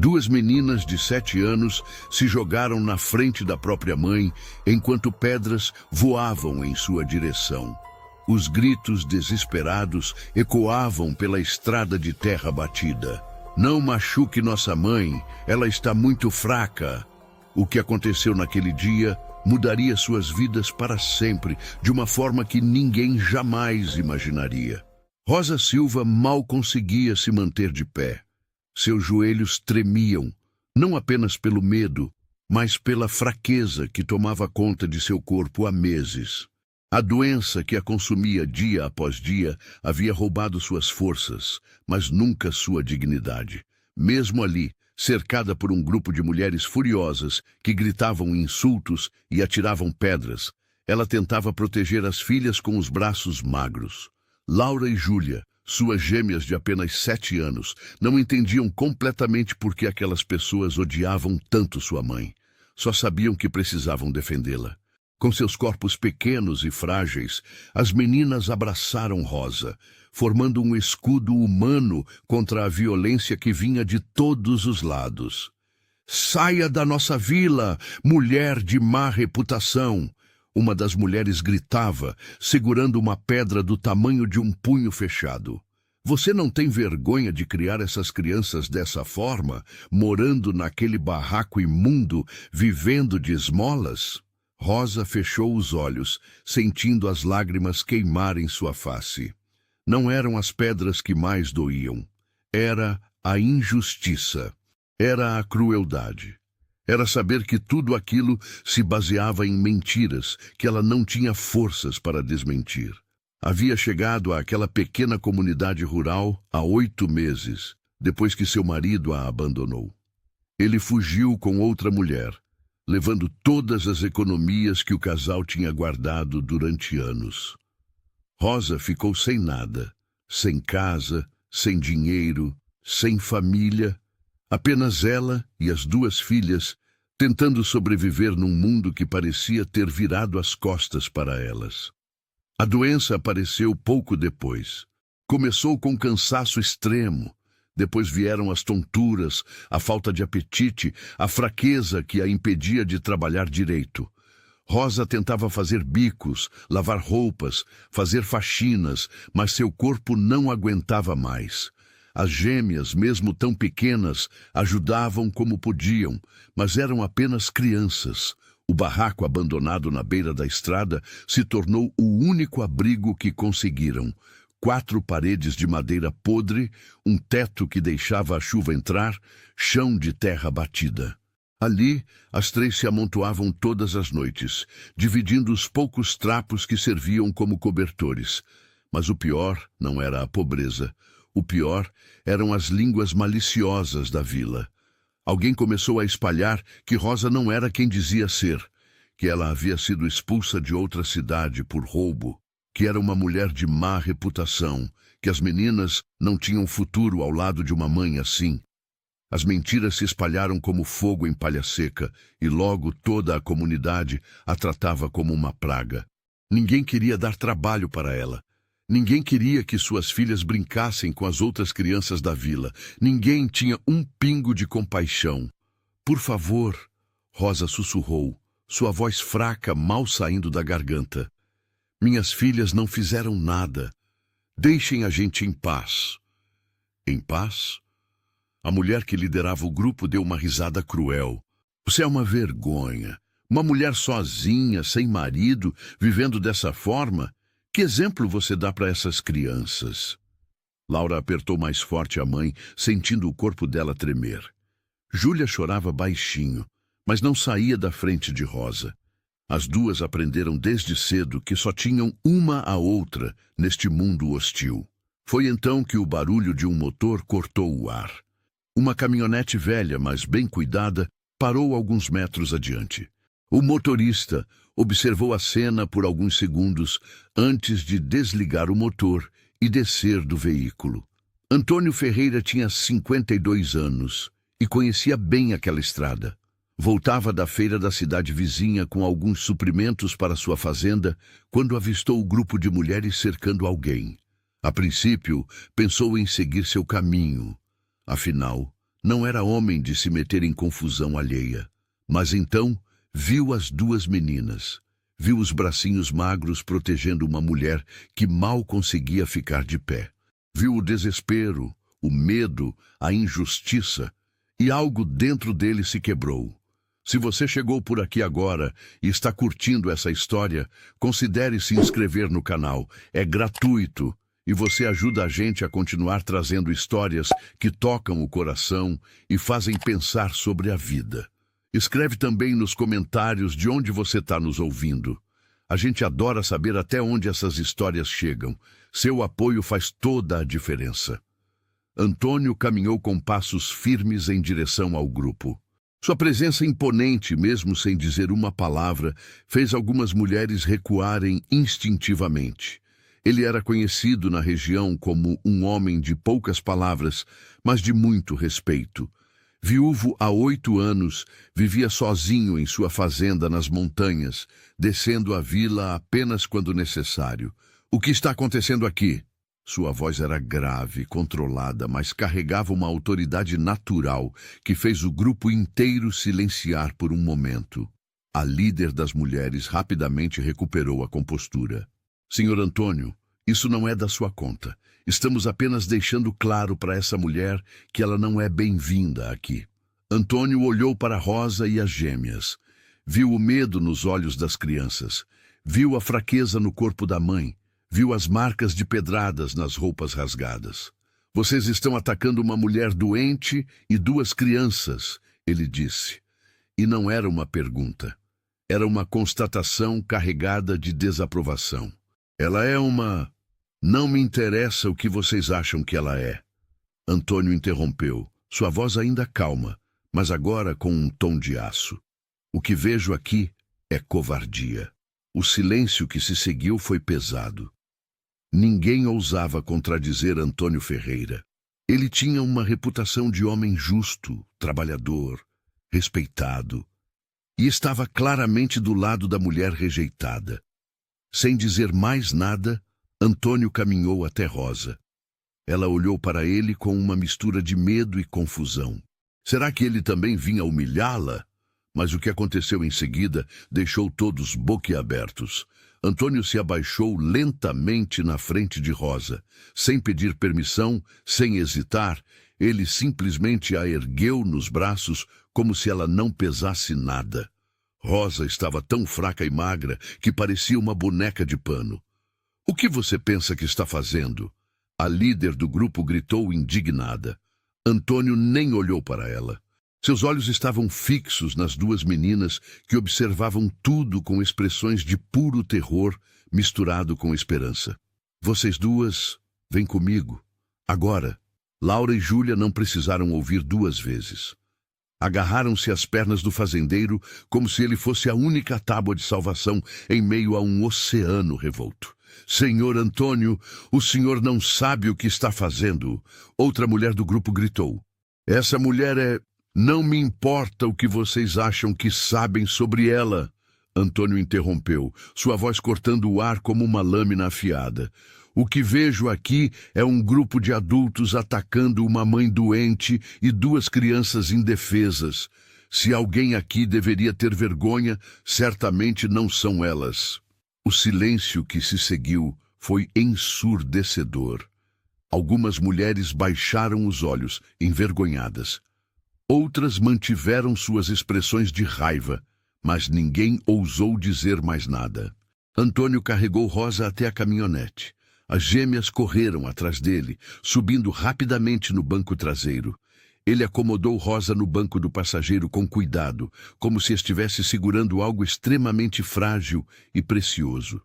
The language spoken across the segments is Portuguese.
Duas meninas de 7 anos se jogaram na frente da própria mãe, enquanto pedras voavam em sua direção. Os gritos desesperados ecoavam pela estrada de terra batida. Não machuque nossa mãe, ela está muito fraca. O que aconteceu naquele dia mudaria suas vidas para sempre, de uma forma que ninguém jamais imaginaria. Rosa Silva mal conseguia se manter de pé. Seus joelhos tremiam, não apenas pelo medo, mas pela fraqueza que tomava conta de seu corpo há meses. A doença que a consumia dia após dia havia roubado suas forças, mas nunca sua dignidade. Mesmo ali, cercada por um grupo de mulheres furiosas que gritavam insultos e atiravam pedras, ela tentava proteger as filhas com os braços magros. Laura e Júlia, suas gêmeas de apenas 7 anos, não entendiam completamente por que aquelas pessoas odiavam tanto sua mãe. Só sabiam que precisavam defendê-la. Com seus corpos pequenos e frágeis, as meninas abraçaram Rosa, formando um escudo humano contra a violência que vinha de todos os lados. "Saia da nossa vila, mulher de má reputação!" Uma das mulheres gritava, segurando uma pedra do tamanho de um punho fechado. "Você não tem vergonha de criar essas crianças dessa forma, morando naquele barraco imundo, vivendo de esmolas?" Rosa fechou os olhos, sentindo as lágrimas queimarem sua face. Não eram as pedras que mais doíam. Era a injustiça. Era a crueldade. Era saber que tudo aquilo se baseava em mentiras que ela não tinha forças para desmentir. Havia chegado àquela pequena comunidade rural há 8 meses, depois que seu marido a abandonou. Ele fugiu com outra mulher, levando todas as economias que o casal tinha guardado durante anos. Rosa ficou sem nada, sem casa, sem dinheiro, sem família, apenas ela e as 2 filhas, tentando sobreviver num mundo que parecia ter virado as costas para elas. A doença apareceu pouco depois. Começou com cansaço extremo. Depois vieram as tonturas, a falta de apetite, a fraqueza que a impedia de trabalhar direito. Rosa tentava fazer bicos, lavar roupas, fazer faxinas, mas seu corpo não aguentava mais. As gêmeas, mesmo tão pequenas, ajudavam como podiam, mas eram apenas crianças. O barraco abandonado na beira da estrada se tornou o único abrigo que conseguiram. 4 paredes de madeira podre, um teto que deixava a chuva entrar, chão de terra batida. Ali, as 3 se amontoavam todas as noites, dividindo os poucos trapos que serviam como cobertores. Mas o pior não era a pobreza. O pior eram as línguas maliciosas da vila. Alguém começou a espalhar que Rosa não era quem dizia ser, que ela havia sido expulsa de outra cidade por roubo, que era uma mulher de má reputação, que as meninas não tinham futuro ao lado de uma mãe assim. As mentiras se espalharam como fogo em palha seca, e logo toda a comunidade a tratava como uma praga. Ninguém queria dar trabalho para ela. Ninguém queria que suas filhas brincassem com as outras crianças da vila. Ninguém tinha um pingo de compaixão. "Por favor", Rosa sussurrou, sua voz fraca mal saindo da garganta. "Minhas filhas não fizeram nada. Deixem a gente em paz." "Em paz?" A mulher que liderava o grupo deu uma risada cruel. "Você é uma vergonha. Uma mulher sozinha, sem marido, vivendo dessa forma. Que exemplo você dá para essas crianças?" Laura apertou mais forte a mãe, sentindo o corpo dela tremer. Júlia chorava baixinho, mas não saía da frente de Rosa. As 2 aprenderam desde cedo que só tinham uma a outra neste mundo hostil. Foi então que o barulho de um motor cortou o ar. Uma caminhonete velha, mas bem cuidada, parou alguns metros adiante. O motorista observou a cena por alguns segundos antes de desligar o motor e descer do veículo. Antônio Ferreira tinha 52 anos e conhecia bem aquela estrada. Voltava da feira da cidade vizinha com alguns suprimentos para sua fazenda quando avistou o grupo de mulheres cercando alguém. A princípio, pensou em seguir seu caminho. Afinal, não era homem de se meter em confusão alheia. Mas então viu as duas meninas. Viu os bracinhos magros protegendo uma mulher que mal conseguia ficar de pé. Viu o desespero, o medo, a injustiça, e algo dentro dele se quebrou. Se você chegou por aqui agora e está curtindo essa história, considere se inscrever no canal. É gratuito e você ajuda a gente a continuar trazendo histórias que tocam o coração e fazem pensar sobre a vida. Escreve também nos comentários de onde você está nos ouvindo. A gente adora saber até onde essas histórias chegam. Seu apoio faz toda a diferença. Antônio caminhou com passos firmes em direção ao grupo. Sua presença imponente, mesmo sem dizer uma palavra, fez algumas mulheres recuarem instintivamente. Ele era conhecido na região como um homem de poucas palavras, mas de muito respeito. Viúvo há 8 anos, vivia sozinho em sua fazenda nas montanhas, descendo a vila apenas quando necessário. O que está acontecendo aqui? Sua voz era grave, controlada, mas carregava uma autoridade natural que fez o grupo inteiro silenciar por um momento. A líder das mulheres rapidamente recuperou a compostura. Senhor Antônio, isso não é da sua conta. Estamos apenas deixando claro para essa mulher que ela não é bem-vinda aqui. Antônio olhou para Rosa e as gêmeas. Viu o medo nos olhos das crianças. Viu a fraqueza no corpo da mãe. Viu as marcas de pedradas nas roupas rasgadas. Vocês estão atacando uma mulher doente e 2 crianças, ele disse. E não era uma pergunta. Era uma constatação carregada de desaprovação. Ela é uma... Não me interessa o que vocês acham que ela é. Antônio interrompeu, sua voz ainda calma, mas agora com um tom de aço. O que vejo aqui é covardia. O silêncio que se seguiu foi pesado. Ninguém ousava contradizer Antônio Ferreira. Ele tinha uma reputação de homem justo, trabalhador, respeitado, e estava claramente do lado da mulher rejeitada. Sem dizer mais nada, Antônio caminhou até Rosa. Ela olhou para ele com uma mistura de medo e confusão. Será que ele também vinha humilhá-la? Mas o que aconteceu em seguida deixou todos boquiabertos. Antônio se abaixou lentamente na frente de Rosa. Sem pedir permissão, sem hesitar, ele simplesmente a ergueu nos braços como se ela não pesasse nada. Rosa estava tão fraca e magra que parecia uma boneca de pano. O que você pensa que está fazendo? A líder do grupo gritou indignada. Antônio nem olhou para ela. Seus olhos estavam fixos nas 2 meninas que observavam tudo com expressões de puro terror misturado com esperança. Vocês 2, vêm comigo. Agora. Laura e Júlia não precisaram ouvir 2 vezes. Agarraram-se às pernas do fazendeiro como se ele fosse a única tábua de salvação em meio a um oceano revolto. Senhor Antônio, o senhor não sabe o que está fazendo. Outra mulher do grupo gritou. Essa mulher é... Não me importa o que vocês acham que sabem sobre ela. Antônio interrompeu, sua voz cortando o ar como uma lâmina afiada. O que vejo aqui é um grupo de adultos atacando uma mãe doente e 2 crianças indefesas. Se alguém aqui deveria ter vergonha, certamente não são elas. O silêncio que se seguiu foi ensurdecedor. Algumas mulheres baixaram os olhos, envergonhadas. Outras mantiveram suas expressões de raiva, mas ninguém ousou dizer mais nada. Antônio carregou Rosa até a caminhonete. As gêmeas correram atrás dele, subindo rapidamente no banco traseiro. Ele acomodou Rosa no banco do passageiro com cuidado, como se estivesse segurando algo extremamente frágil e precioso.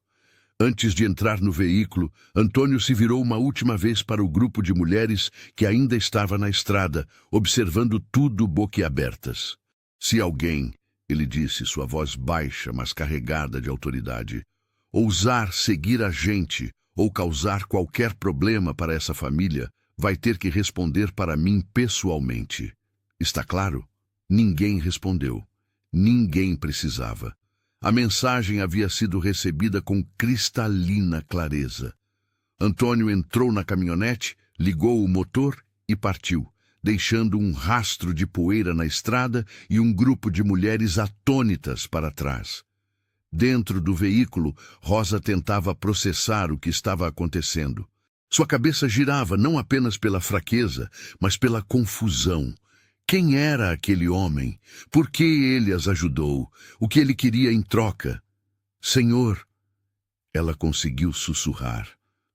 Antes de entrar no veículo, Antônio se virou uma última vez para o grupo de mulheres que ainda estava na estrada, observando tudo boquiabertas. Se alguém, ele disse, sua voz baixa, mas carregada de autoridade, ousar seguir a gente ou causar qualquer problema para essa família, vai ter que responder para mim pessoalmente. Está claro? Ninguém respondeu. Ninguém precisava. A mensagem havia sido recebida com cristalina clareza. Antônio entrou na caminhonete, ligou o motor e partiu, deixando um rastro de poeira na estrada e um grupo de mulheres atônitas para trás. Dentro do veículo, Rosa tentava processar o que estava acontecendo. Sua cabeça girava não apenas pela fraqueza, mas pela confusão. Quem era aquele homem? Por que ele as ajudou? O que ele queria em troca? Senhor, ela conseguiu sussurrar,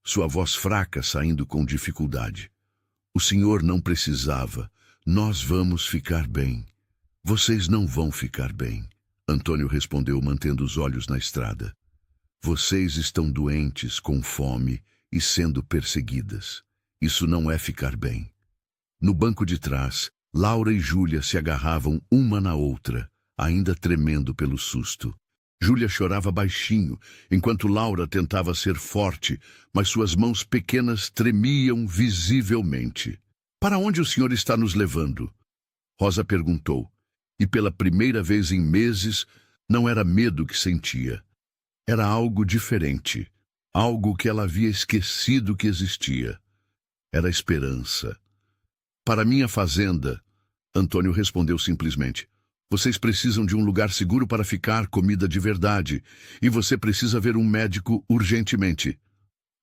sua voz fraca saindo com dificuldade. O senhor não precisava. Nós vamos ficar bem. Vocês não vão ficar bem. Antônio respondeu, mantendo os olhos na estrada. Vocês estão doentes, com fome e sendo perseguidas. Isso não é ficar bem. No banco de trás, Laura e Júlia se agarravam uma na outra, ainda tremendo pelo susto. Júlia chorava baixinho, enquanto Laura tentava ser forte, mas suas mãos pequenas tremiam visivelmente. Para onde o senhor está nos levando? Rosa perguntou, e pela primeira vez em meses, não era medo que sentia. Era algo diferente, algo que ela havia esquecido que existia. Era esperança. Para minha fazenda, Antônio respondeu simplesmente. Vocês precisam de um lugar seguro para ficar, comida de verdade, e você precisa ver um médico urgentemente.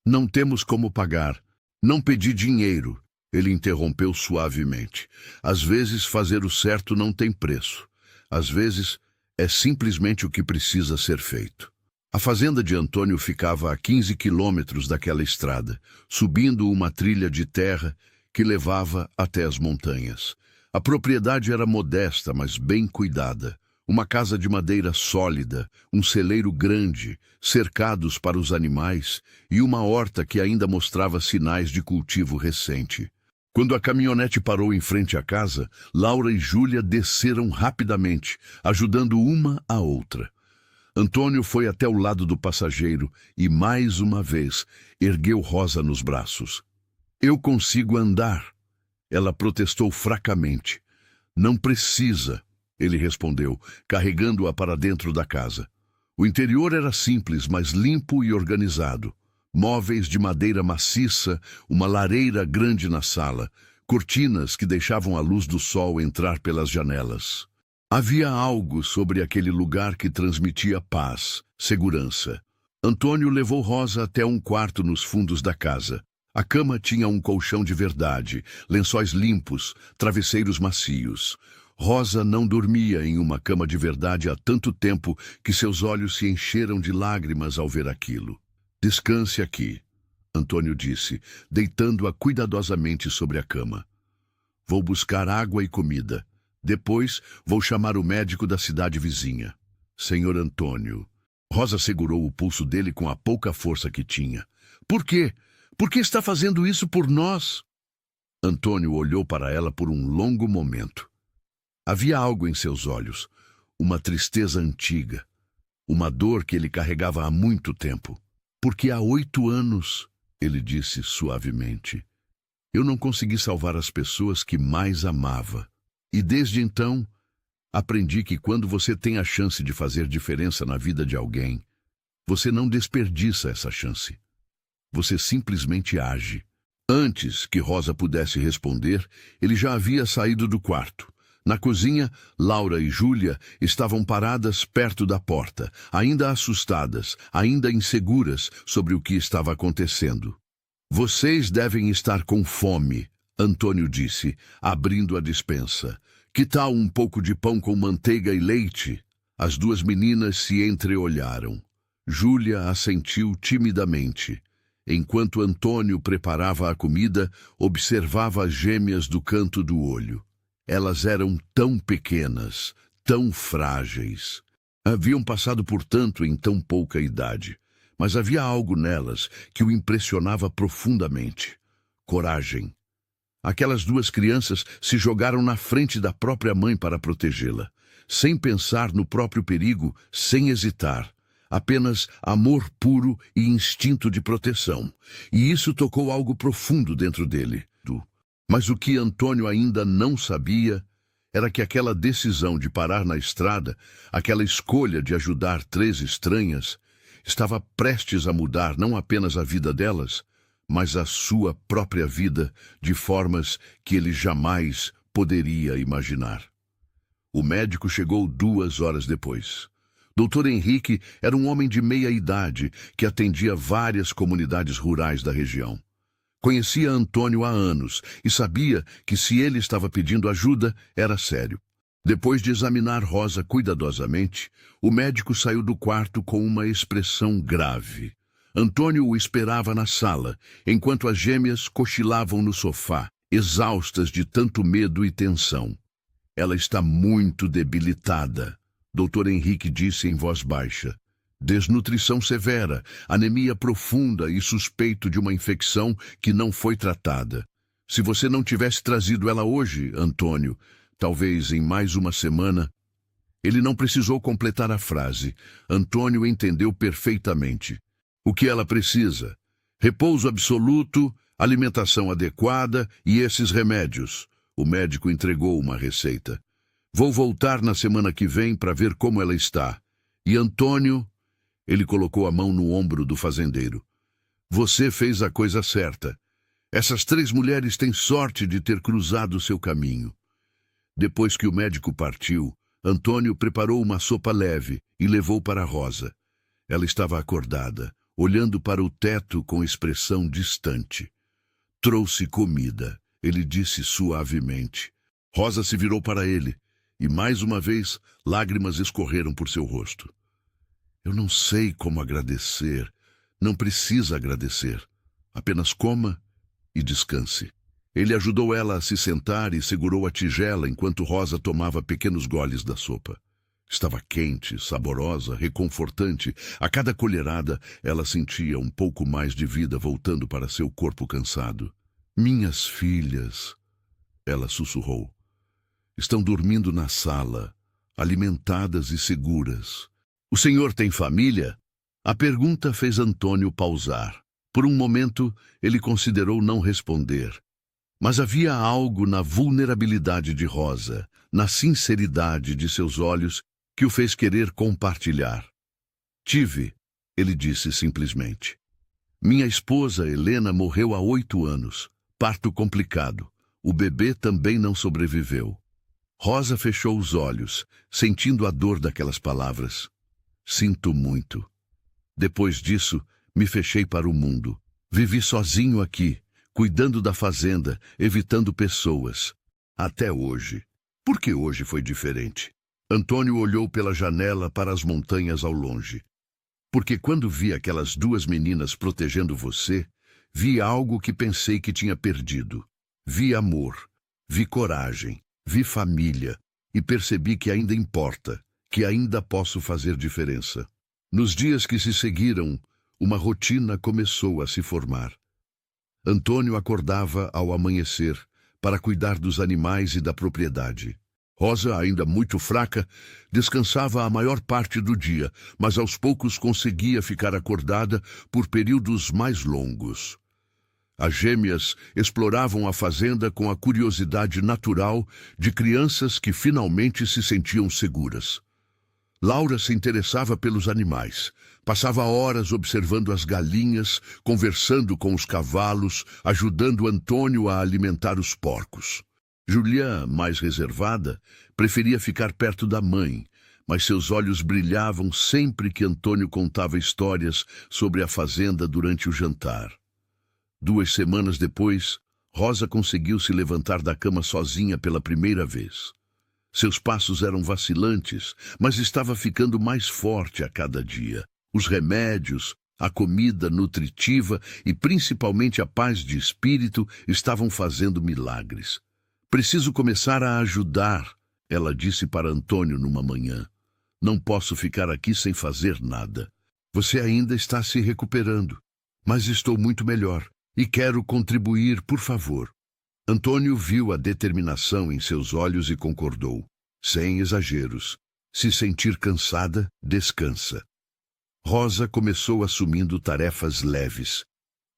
Não temos como pagar. Não pedi dinheiro, ele interrompeu suavemente. Às vezes fazer o certo não tem preço. Às vezes é simplesmente o que precisa ser feito. A fazenda de Antônio ficava a 15 quilômetros daquela estrada, subindo uma trilha de terra que levava até as montanhas. A propriedade era modesta, mas bem cuidada. Uma casa de madeira sólida, um celeiro grande, cercados para os animais e uma horta que ainda mostrava sinais de cultivo recente. Quando a caminhonete parou em frente à casa, Laura e Júlia desceram rapidamente, ajudando uma a outra. Antônio foi até o lado do passageiro e, mais uma vez, ergueu Rosa nos braços. Eu consigo andar. Ela protestou fracamente. Não precisa, ele respondeu, carregando-a para dentro da casa. O interior era simples, mas limpo e organizado. Móveis de madeira maciça, uma lareira grande na sala, cortinas que deixavam a luz do sol entrar pelas janelas. Havia algo sobre aquele lugar que transmitia paz, segurança. Antônio levou Rosa até um quarto nos fundos da casa. A cama tinha um colchão de verdade, lençóis limpos, travesseiros macios. Rosa não dormia em uma cama de verdade há tanto tempo que seus olhos se encheram de lágrimas ao ver aquilo. Descanse aqui, Antônio disse, deitando-a cuidadosamente sobre a cama. Vou buscar água e comida. Depois vou chamar o médico da cidade vizinha. Senhor Antônio. Rosa segurou o pulso dele com a pouca força que tinha. Por quê? Por que está fazendo isso por nós? Antônio olhou para ela por um longo momento. Havia algo em seus olhos, uma tristeza antiga, uma dor que ele carregava há muito tempo. Porque há 8 anos, ele disse suavemente, eu não consegui salvar as pessoas que mais amava. E desde então, aprendi que quando você tem a chance de fazer diferença na vida de alguém, você não desperdiça essa chance. Você simplesmente age. Antes que Rosa pudesse responder, ele já havia saído do quarto. Na cozinha, Laura e Júlia estavam paradas perto da porta, ainda assustadas, ainda inseguras sobre o que estava acontecendo. Vocês devem estar com fome, Antônio disse, abrindo a despensa. Que tal um pouco de pão com manteiga e leite? As duas meninas se entreolharam. Júlia assentiu timidamente. Enquanto Antônio preparava a comida, observava as gêmeas do canto do olho. Elas eram tão pequenas, tão frágeis. Haviam passado por tanto em tão pouca idade, mas havia algo nelas que o impressionava profundamente. Coragem. Aquelas duas crianças se jogaram na frente da própria mãe para protegê-la, sem pensar no próprio perigo, sem hesitar. Apenas amor puro e instinto de proteção. E isso tocou algo profundo dentro dele. Mas o que Antônio ainda não sabia era que aquela decisão de parar na estrada, aquela escolha de ajudar 3 estranhas, estava prestes a mudar não apenas a vida delas, mas a sua própria vida de formas que ele jamais poderia imaginar. O médico chegou 2 horas depois. Dr. Henrique era um homem de meia idade que atendia várias comunidades rurais da região. Conhecia Antônio há anos e sabia que se ele estava pedindo ajuda, era sério. Depois de examinar Rosa cuidadosamente, o médico saiu do quarto com uma expressão grave. Antônio o esperava na sala, enquanto as gêmeas cochilavam no sofá, exaustas de tanto medo e tensão. Ela está muito debilitada, Dr. Henrique disse em voz baixa. Desnutrição severa, anemia profunda e suspeito de uma infecção que não foi tratada. Se você não tivesse trazido ela hoje, Antônio, talvez em mais uma semana... Ele não precisou completar a frase. Antônio entendeu perfeitamente. O que ela precisa? Repouso absoluto, alimentação adequada e esses remédios. O médico entregou uma receita. Vou voltar na semana que vem para ver como ela está. E Antônio... Ele colocou a mão no ombro do fazendeiro. Você fez a coisa certa. Essas 3 mulheres têm sorte de ter cruzado seu caminho. Depois que o médico partiu, Antônio preparou uma sopa leve e levou para Rosa. Ela estava acordada, olhando para o teto com expressão distante. Trouxe comida, ele disse suavemente. Rosa se virou para ele, e mais uma vez lágrimas escorreram por seu rosto. Eu não sei como agradecer. Não precisa agradecer. Apenas coma e descanse. Ele ajudou ela a se sentar e segurou a tigela enquanto Rosa tomava pequenos goles da sopa. Estava quente, saborosa, reconfortante. A cada colherada, ela sentia um pouco mais de vida voltando para seu corpo cansado. Minhas filhas, ela sussurrou, estão dormindo na sala, alimentadas e seguras. O senhor tem família? A pergunta fez Antônio pausar. Por um momento, ele considerou não responder. Mas havia algo na vulnerabilidade de Rosa, na sinceridade de seus olhos, que o fez querer compartilhar. Tive, ele disse simplesmente. Minha esposa, Helena, morreu há 8 anos. Parto complicado. O bebê também não sobreviveu. Rosa fechou os olhos, sentindo a dor daquelas palavras. Sinto muito. Depois disso, me fechei para o mundo. Vivi sozinho aqui, cuidando da fazenda, evitando pessoas. Até hoje. Por que hoje foi diferente? Antônio olhou pela janela para as montanhas ao longe. Porque quando vi aquelas 2 meninas protegendo você, vi algo que pensei que tinha perdido. Vi amor, vi coragem, vi família e percebi que ainda importa, que ainda posso fazer diferença. Nos dias que se seguiram, uma rotina começou a se formar. Antônio acordava ao amanhecer para cuidar dos animais e da propriedade. Rosa, ainda muito fraca, descansava a maior parte do dia, mas aos poucos conseguia ficar acordada por períodos mais longos. As gêmeas exploravam a fazenda com a curiosidade natural de crianças que finalmente se sentiam seguras. Laura se interessava pelos animais. Passava horas observando as galinhas, conversando com os cavalos, ajudando Antônio a alimentar os porcos. Julián, mais reservada, preferia ficar perto da mãe, mas seus olhos brilhavam sempre que Antônio contava histórias sobre a fazenda durante o jantar. 2 semanas depois, Rosa conseguiu se levantar da cama sozinha pela primeira vez. Seus passos eram vacilantes, mas estava ficando mais forte a cada dia. Os remédios, a comida nutritiva e principalmente a paz de espírito estavam fazendo milagres. Preciso começar a ajudar, ela disse para Antônio numa manhã. Não posso ficar aqui sem fazer nada. Você ainda está se recuperando, mas estou muito melhor e quero contribuir, por favor. Antônio viu a determinação em seus olhos e concordou. Sem exageros. Se sentir cansada, descansa. Rosa começou assumindo tarefas leves.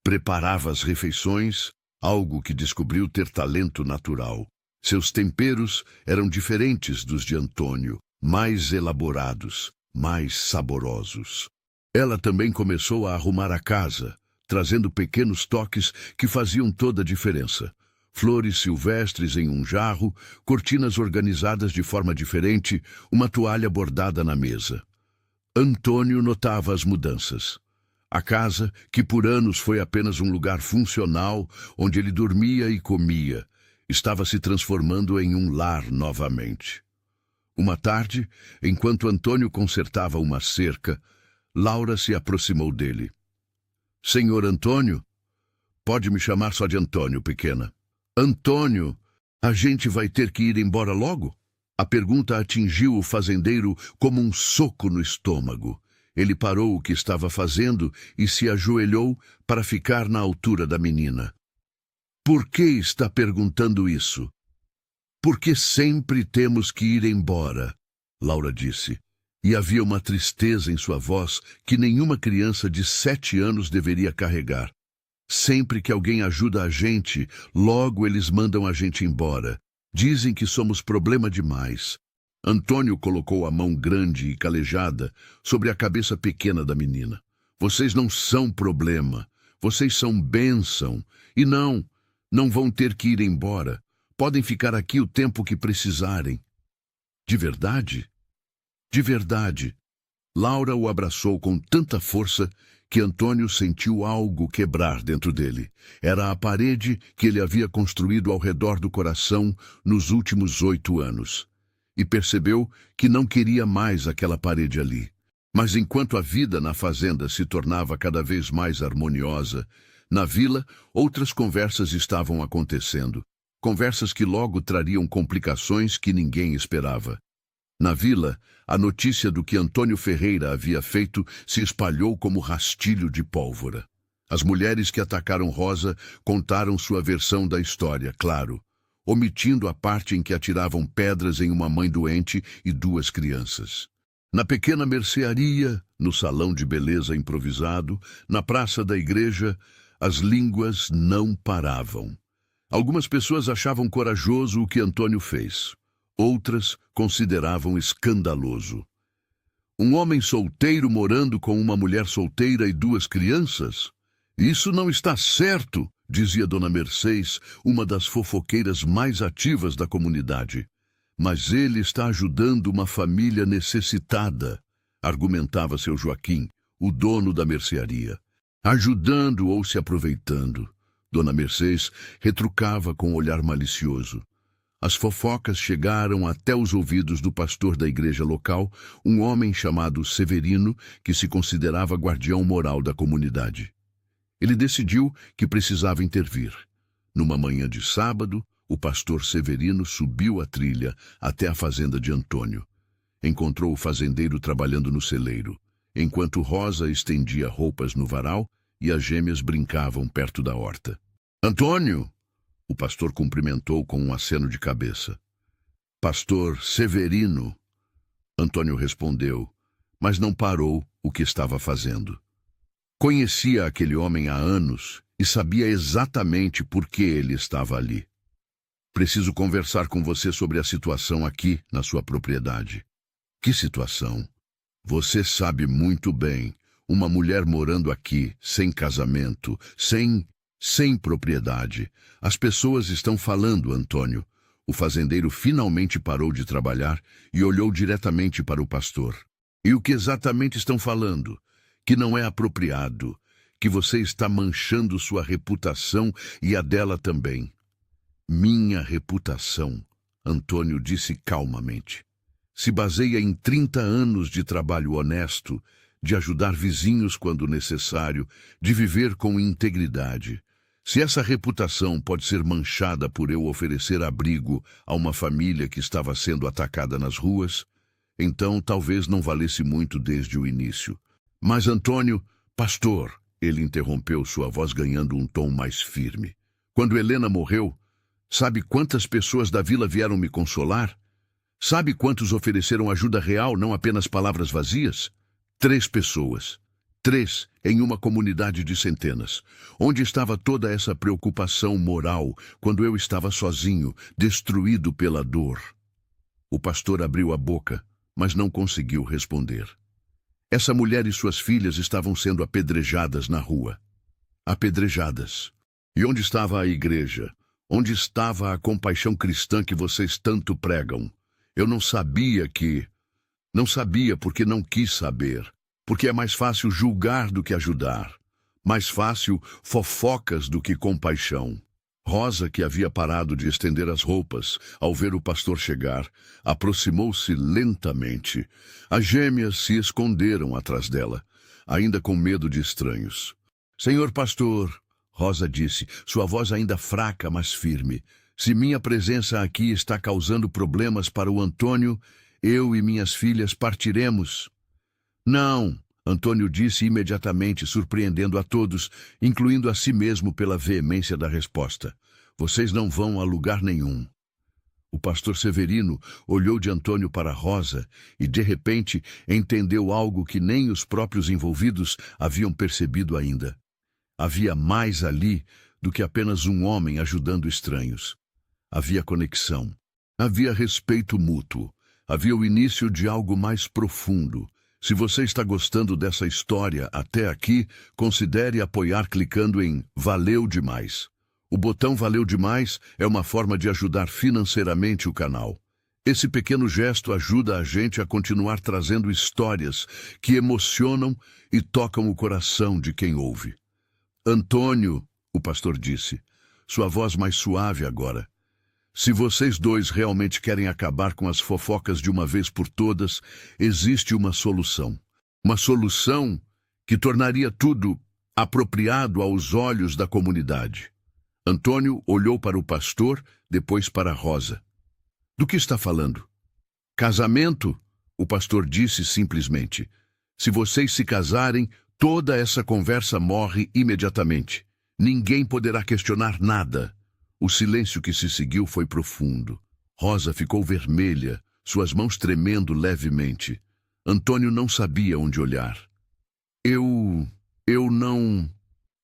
Preparava as refeições, algo que descobriu ter talento natural. Seus temperos eram diferentes dos de Antônio, mais elaborados, mais saborosos. Ela também começou a arrumar a casa, trazendo pequenos toques que faziam toda a diferença. Flores silvestres em um jarro, cortinas organizadas de forma diferente, uma toalha bordada na mesa. Antônio notava as mudanças. A casa, que por anos foi apenas um lugar funcional, onde ele dormia e comia, estava se transformando em um lar novamente. Uma tarde, enquanto Antônio consertava uma cerca, Laura se aproximou dele. "Senhor Antônio?" "Pode me chamar só de Antônio, pequena." "Antônio, a gente vai ter que ir embora logo?" A pergunta atingiu o fazendeiro como um soco no estômago. Ele parou o que estava fazendo e se ajoelhou para ficar na altura da menina. "Por que está perguntando isso?" "Porque sempre temos que ir embora", Laura disse. E havia uma tristeza em sua voz que nenhuma criança de 7 anos deveria carregar. "Sempre que alguém ajuda a gente, logo eles mandam a gente embora. Dizem que somos problema demais." Antônio colocou a mão grande e calejada sobre a cabeça pequena da menina. "Vocês não são problema. Vocês são bênção. E não vão ter que ir embora. Podem ficar aqui o tempo que precisarem." "De verdade?" "De verdade." Laura o abraçou com tanta força que Antônio sentiu algo quebrar dentro dele. Era a parede que ele havia construído ao redor do coração nos últimos 8 anos. E percebeu que não queria mais aquela parede ali. Mas enquanto a vida na fazenda se tornava cada vez mais harmoniosa, na vila outras conversas estavam acontecendo. Conversas que logo trariam complicações que ninguém esperava. Na vila, a notícia do que Antônio Ferreira havia feito se espalhou como rastilho de pólvora. As mulheres que atacaram Rosa contaram sua versão da história, claro, omitindo a parte em que atiravam pedras em uma mãe doente e 2 crianças. Na pequena mercearia, no salão de beleza improvisado, na praça da igreja, as línguas não paravam. Algumas pessoas achavam corajoso o que Antônio fez. Outras consideravam escandaloso. Um homem solteiro morando com uma mulher solteira e 2 crianças? "Isso não está certo", dizia Dona Mercês, uma das fofoqueiras mais ativas da comunidade. "Mas ele está ajudando uma família necessitada", argumentava seu Joaquim, o dono da mercearia. "Ajudando ou se aproveitando?" Dona Mercês retrucava com um olhar malicioso. As fofocas chegaram até os ouvidos do pastor da igreja local, um homem chamado Severino, que se considerava guardião moral da comunidade. Ele decidiu que precisava intervir. Numa manhã de sábado, o pastor Severino subiu a trilha até a fazenda de Antônio. Encontrou o fazendeiro trabalhando no celeiro, enquanto Rosa estendia roupas no varal e as gêmeas brincavam perto da horta. "Antônio!" O pastor cumprimentou com um aceno de cabeça. "Pastor Severino." Antônio respondeu, mas não parou o que estava fazendo. Conhecia aquele homem há anos e sabia exatamente por que ele estava ali. "Preciso conversar com você sobre a situação aqui na sua propriedade." "Que situação?" "Você sabe muito bem. Uma mulher morando aqui, sem casamento, sem propriedade. As pessoas estão falando, Antônio." O fazendeiro finalmente parou de trabalhar e olhou diretamente para o pastor. "E o que exatamente estão falando?" "Que não é apropriado, que você está manchando sua reputação e a dela também." "Minha reputação", Antônio disse calmamente, "se baseia em 30 anos de trabalho honesto, de ajudar vizinhos quando necessário, de viver com integridade. Se essa reputação pode ser manchada por eu oferecer abrigo a uma família que estava sendo atacada nas ruas, então talvez não valesse muito desde o início." "Mas Antônio..." "Pastor", ele interrompeu, sua voz ganhando um tom mais firme. "Quando Helena morreu, sabe quantas pessoas da vila vieram me consolar? Sabe quantos ofereceram ajuda real, não apenas palavras vazias? 3 pessoas. 3 em uma comunidade de centenas. Onde estava toda essa preocupação moral quando eu estava sozinho, destruído pela dor?" O pastor abriu a boca, mas não conseguiu responder. Essa mulher e suas filhas estavam sendo apedrejadas na rua. apedrejadas. E onde estava a igreja? Onde estava a compaixão cristã que vocês tanto pregam? Eu não sabia que... Não sabia porque não quis saber. Porque é mais fácil julgar do que ajudar. Mais fácil fofocas do que compaixão. Rosa, que havia parado de estender as roupas ao ver o pastor chegar, aproximou-se lentamente. As gêmeas se esconderam atrás dela, ainda com medo de estranhos. Senhor pastor, Rosa disse, sua voz ainda fraca, mas firme. Se minha presença aqui está causando problemas para o Antônio, eu e minhas filhas partiremos. Não, Antônio disse imediatamente, surpreendendo a todos, incluindo a si mesmo pela veemência da resposta. Vocês não vão a lugar nenhum. O pastor Severino olhou de Antônio para Rosa e, de repente, entendeu algo que nem os próprios envolvidos haviam percebido ainda. Havia mais ali do que apenas um homem ajudando estranhos. Havia conexão. Havia respeito mútuo. Havia o início de algo mais profundo. Se você está gostando dessa história até aqui, considere apoiar clicando em Valeu Demais. O botão Valeu Demais é uma forma de ajudar financeiramente o canal. Esse pequeno gesto ajuda a gente a continuar trazendo histórias que emocionam e tocam o coração de quem ouve. Antônio, o pastor disse, sua voz mais suave agora. Se vocês dois realmente querem acabar com as fofocas de uma vez por todas, existe uma solução. Uma solução que tornaria tudo apropriado aos olhos da comunidade. Antônio olhou para o pastor, depois para Rosa. Do que está falando? Casamento? O pastor disse simplesmente. Se vocês se casarem, toda essa conversa morre imediatamente. Ninguém poderá questionar nada. O silêncio que se seguiu foi profundo. Rosa ficou vermelha, suas mãos tremendo levemente. Antônio não sabia onde olhar. Eu não...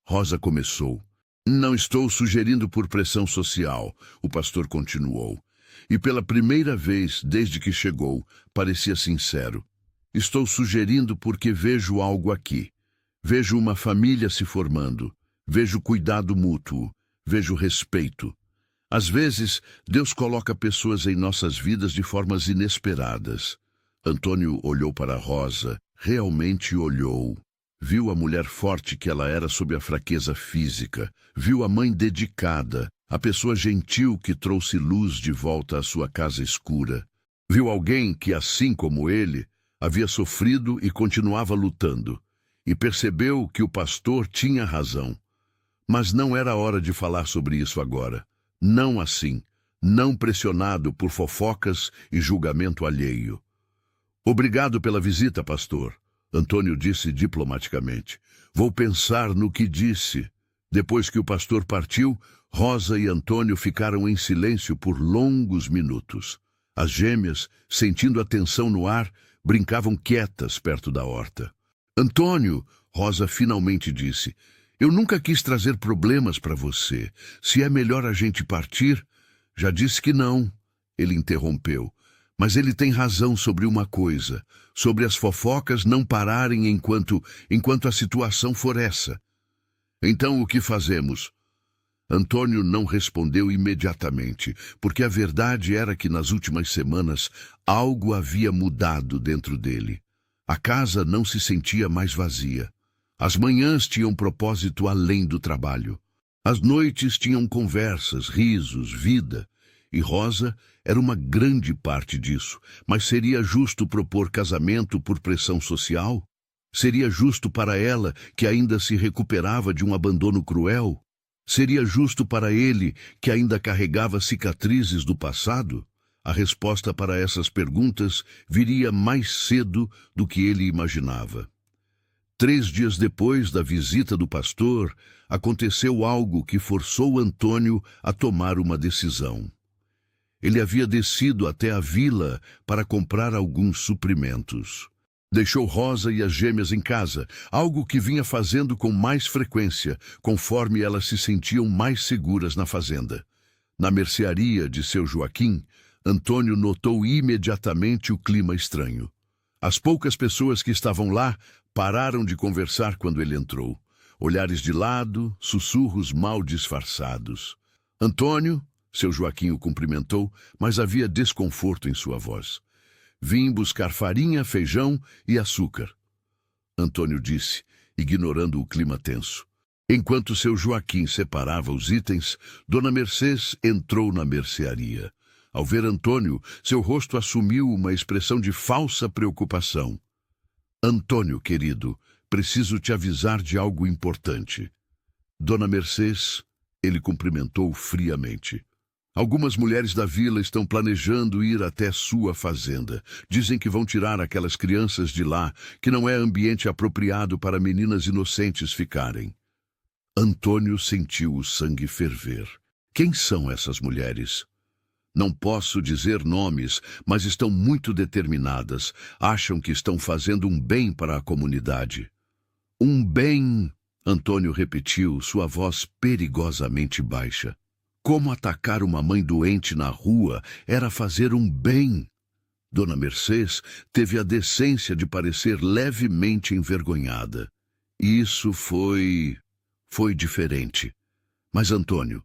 Rosa começou. Não estou sugerindo por pressão social, o pastor continuou. E pela primeira vez desde que chegou, parecia sincero. Estou sugerindo porque vejo algo aqui. Vejo uma família se formando. Vejo cuidado mútuo. Vejo respeito. Às vezes, Deus coloca pessoas em nossas vidas de formas inesperadas. Antônio olhou para Rosa, realmente olhou. Viu a mulher forte que ela era sob a fraqueza física. Viu a mãe dedicada, a pessoa gentil que trouxe luz de volta à sua casa escura. Viu alguém que, assim como ele, havia sofrido e continuava lutando. E percebeu que o pastor tinha razão. Mas não era hora de falar sobre isso agora. Não assim, não pressionado por fofocas e julgamento alheio. Obrigado pela visita, pastor, Antônio disse diplomaticamente. Vou pensar no que disse. Depois que o pastor partiu, Rosa e Antônio ficaram em silêncio por longos minutos. As gêmeas, sentindo a tensão no ar, brincavam quietas perto da horta. Antônio, Rosa finalmente disse, eu nunca quis trazer problemas para você. Se é melhor a gente partir... Já disse que não, ele interrompeu. Mas ele tem razão sobre uma coisa, sobre as fofocas não pararem enquanto a situação for essa. Então o que fazemos? Antônio não respondeu imediatamente, porque a verdade era que nas últimas semanas algo havia mudado dentro dele. A casa não se sentia mais vazia. As manhãs tinham propósito além do trabalho. As noites tinham conversas, risos, vida. E Rosa era uma grande parte disso. Mas seria justo propor casamento por pressão social? Seria justo para ela, que ainda se recuperava de um abandono cruel? Seria justo para ele, que ainda carregava cicatrizes do passado? A resposta para essas perguntas viria mais cedo do que ele imaginava. 3 dias depois da visita do pastor, aconteceu algo que forçou Antônio a tomar uma decisão. Ele havia descido até a vila para comprar alguns suprimentos. Deixou Rosa e as gêmeas em casa, algo que vinha fazendo com mais frequência, conforme elas se sentiam mais seguras na fazenda. Na mercearia de seu Joaquim, Antônio notou imediatamente o clima estranho. As poucas pessoas que estavam lá pararam de conversar quando ele entrou. Olhares de lado, sussurros mal disfarçados. Antônio, seu Joaquim o cumprimentou, mas havia desconforto em sua voz. Vim buscar farinha, feijão e açúcar. Antônio disse, ignorando o clima tenso. Enquanto seu Joaquim separava os itens, Dona Mercês entrou na mercearia. Ao ver Antônio, seu rosto assumiu uma expressão de falsa preocupação. Antônio, querido, preciso te avisar de algo importante. Dona Mercês, ele cumprimentou friamente. Algumas mulheres da vila estão planejando ir até sua fazenda. Dizem que vão tirar aquelas crianças de lá, que não é ambiente apropriado para meninas inocentes ficarem. Antônio sentiu o sangue ferver. Quem são essas mulheres? Não posso dizer nomes, mas estão muito determinadas. Acham que estão fazendo um bem para a comunidade. Um bem, Antônio repetiu, sua voz perigosamente baixa. Como atacar uma mãe doente na rua era fazer um bem. Dona Mercês teve a decência de parecer levemente envergonhada. Isso foi diferente. Mas, Antônio,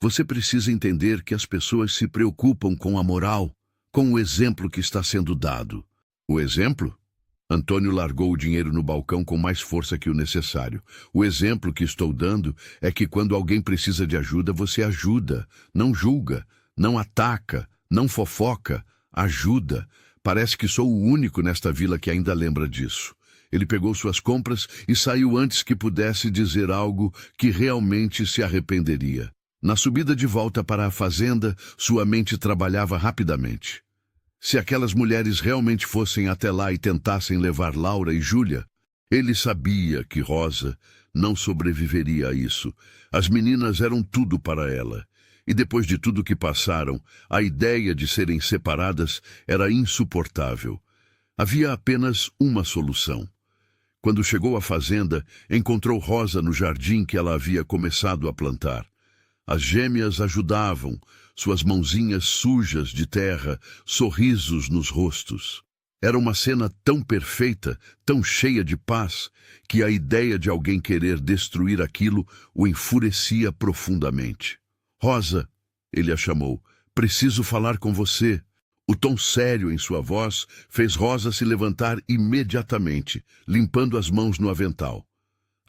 você precisa entender que as pessoas se preocupam com a moral, com o exemplo que está sendo dado. O exemplo? Antônio largou o dinheiro no balcão com mais força que o necessário. O exemplo que estou dando é que quando alguém precisa de ajuda, você ajuda, não julga, não ataca, não fofoca, ajuda. Parece que sou o único nesta vila que ainda lembra disso. Ele pegou suas compras e saiu antes que pudesse dizer algo que realmente se arrependeria. Na subida de volta para a fazenda, sua mente trabalhava rapidamente. Se aquelas mulheres realmente fossem até lá e tentassem levar Laura e Júlia, ele sabia que Rosa não sobreviveria a isso. As meninas eram tudo para ela. E depois de tudo que passaram, a ideia de serem separadas era insuportável. Havia apenas uma solução. Quando chegou à fazenda, encontrou Rosa no jardim que ela havia começado a plantar. As gêmeas ajudavam, suas mãozinhas sujas de terra, sorrisos nos rostos. Era uma cena tão perfeita, tão cheia de paz, que a ideia de alguém querer destruir aquilo o enfurecia profundamente. Rosa, ele a chamou, preciso falar com você. O tom sério em sua voz fez Rosa se levantar imediatamente, limpando as mãos no avental.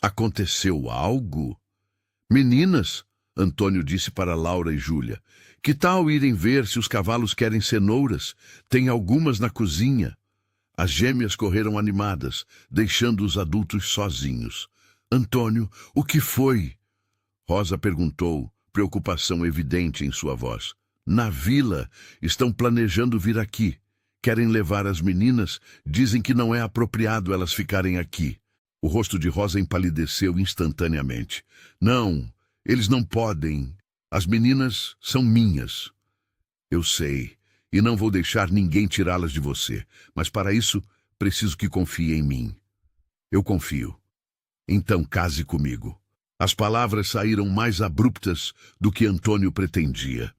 Aconteceu algo? Meninas, Antônio disse para Laura e Júlia, que tal irem ver se os cavalos querem cenouras? Tem algumas na cozinha. As gêmeas correram animadas, deixando os adultos sozinhos. Antônio, o que foi? Rosa perguntou, preocupação evidente em sua voz. Na vila, estão planejando vir aqui. Querem levar as meninas, dizem que não é apropriado elas ficarem aqui. O rosto de Rosa empalideceu instantaneamente. Não, eles não podem. As meninas são minhas. Eu sei, e não vou deixar ninguém tirá-las de você, mas para isso preciso que confie em mim. Eu confio. Então case comigo. As palavras saíram mais abruptas do que Antônio pretendia.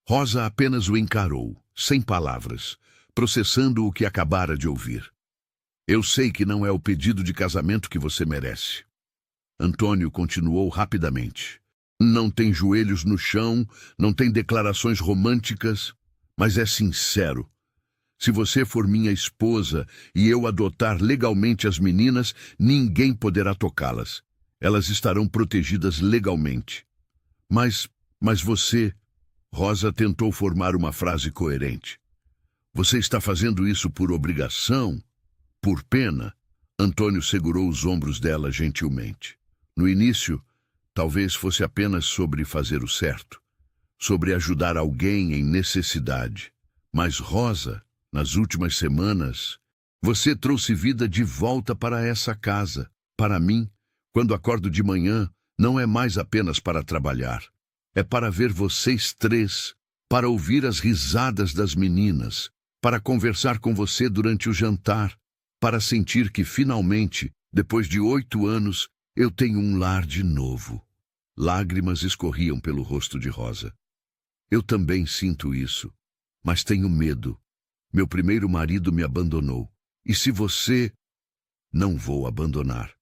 Rosa apenas o encarou, sem palavras, processando o que acabara de ouvir. Eu sei que não é o pedido de casamento que você merece. Antônio continuou rapidamente. Não tem joelhos no chão, não tem declarações românticas, mas é sincero. Se você for minha esposa e eu adotar legalmente as meninas, ninguém poderá tocá-las. Elas estarão protegidas legalmente. Mas você... Rosa tentou formar uma frase coerente. Você está fazendo isso por obrigação? Por pena? Antônio segurou os ombros dela gentilmente. No início, talvez fosse apenas sobre fazer o certo, sobre ajudar alguém em necessidade. Mas, Rosa, nas últimas semanas, você trouxe vida de volta para essa casa. Para mim, quando acordo de manhã, não é mais apenas para trabalhar. É para ver vocês três, para ouvir as risadas das meninas, para conversar com você durante o jantar, para sentir que finalmente, depois de 8 anos, eu tenho um lar de novo. Lágrimas escorriam pelo rosto de Rosa. Eu também sinto isso, mas tenho medo. Meu primeiro marido me abandonou. E se você... Não vou abandonar.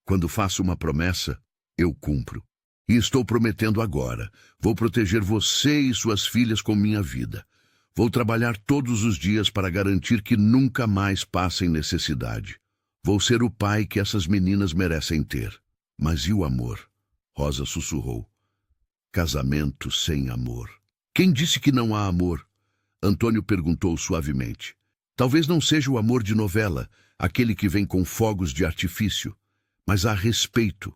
Quando faço uma promessa, eu cumpro. E estou prometendo agora. Vou proteger você e suas filhas com minha vida. Vou trabalhar todos os dias para garantir que nunca mais passem necessidade. Vou ser o pai que essas meninas merecem ter. Mas e o amor? Rosa sussurrou. Casamento sem amor. Quem disse que não há amor? Antônio perguntou suavemente. Talvez não seja o amor de novela, aquele que vem com fogos de artifício, mas há respeito,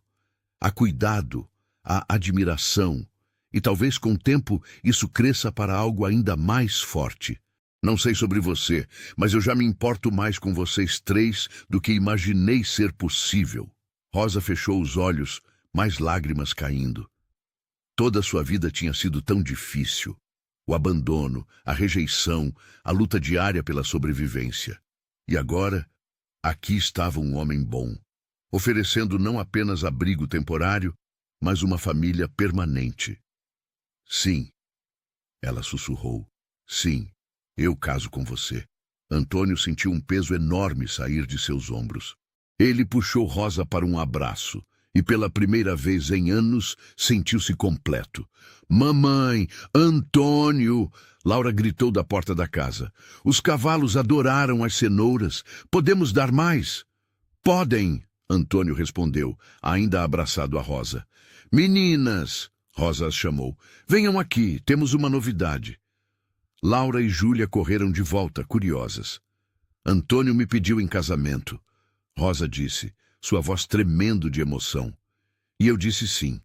há cuidado, há admiração, e talvez com o tempo isso cresça para algo ainda mais forte. Não sei sobre você, mas eu já me importo mais com vocês três do que imaginei ser possível. Rosa fechou os olhos, mais lágrimas caindo. Toda a sua vida tinha sido tão difícil. O abandono, a rejeição, a luta diária pela sobrevivência. E agora, aqui estava um homem bom, oferecendo não apenas abrigo temporário, mas uma família permanente. Sim, ela sussurrou. Sim, eu caso com você. Antônio sentiu um peso enorme sair de seus ombros. Ele puxou Rosa para um abraço e pela primeira vez em anos sentiu-se completo. Mamãe, Antônio! Laura gritou da porta da casa. Os cavalos adoraram as cenouras. Podemos dar mais? Podem, Antônio respondeu, ainda abraçado a Rosa. Meninas, Rosa as chamou. Venham aqui, temos uma novidade. Laura e Júlia correram de volta, curiosas. Antônio me pediu em casamento. Rosa disse, sua voz tremendo de emoção. E eu disse sim.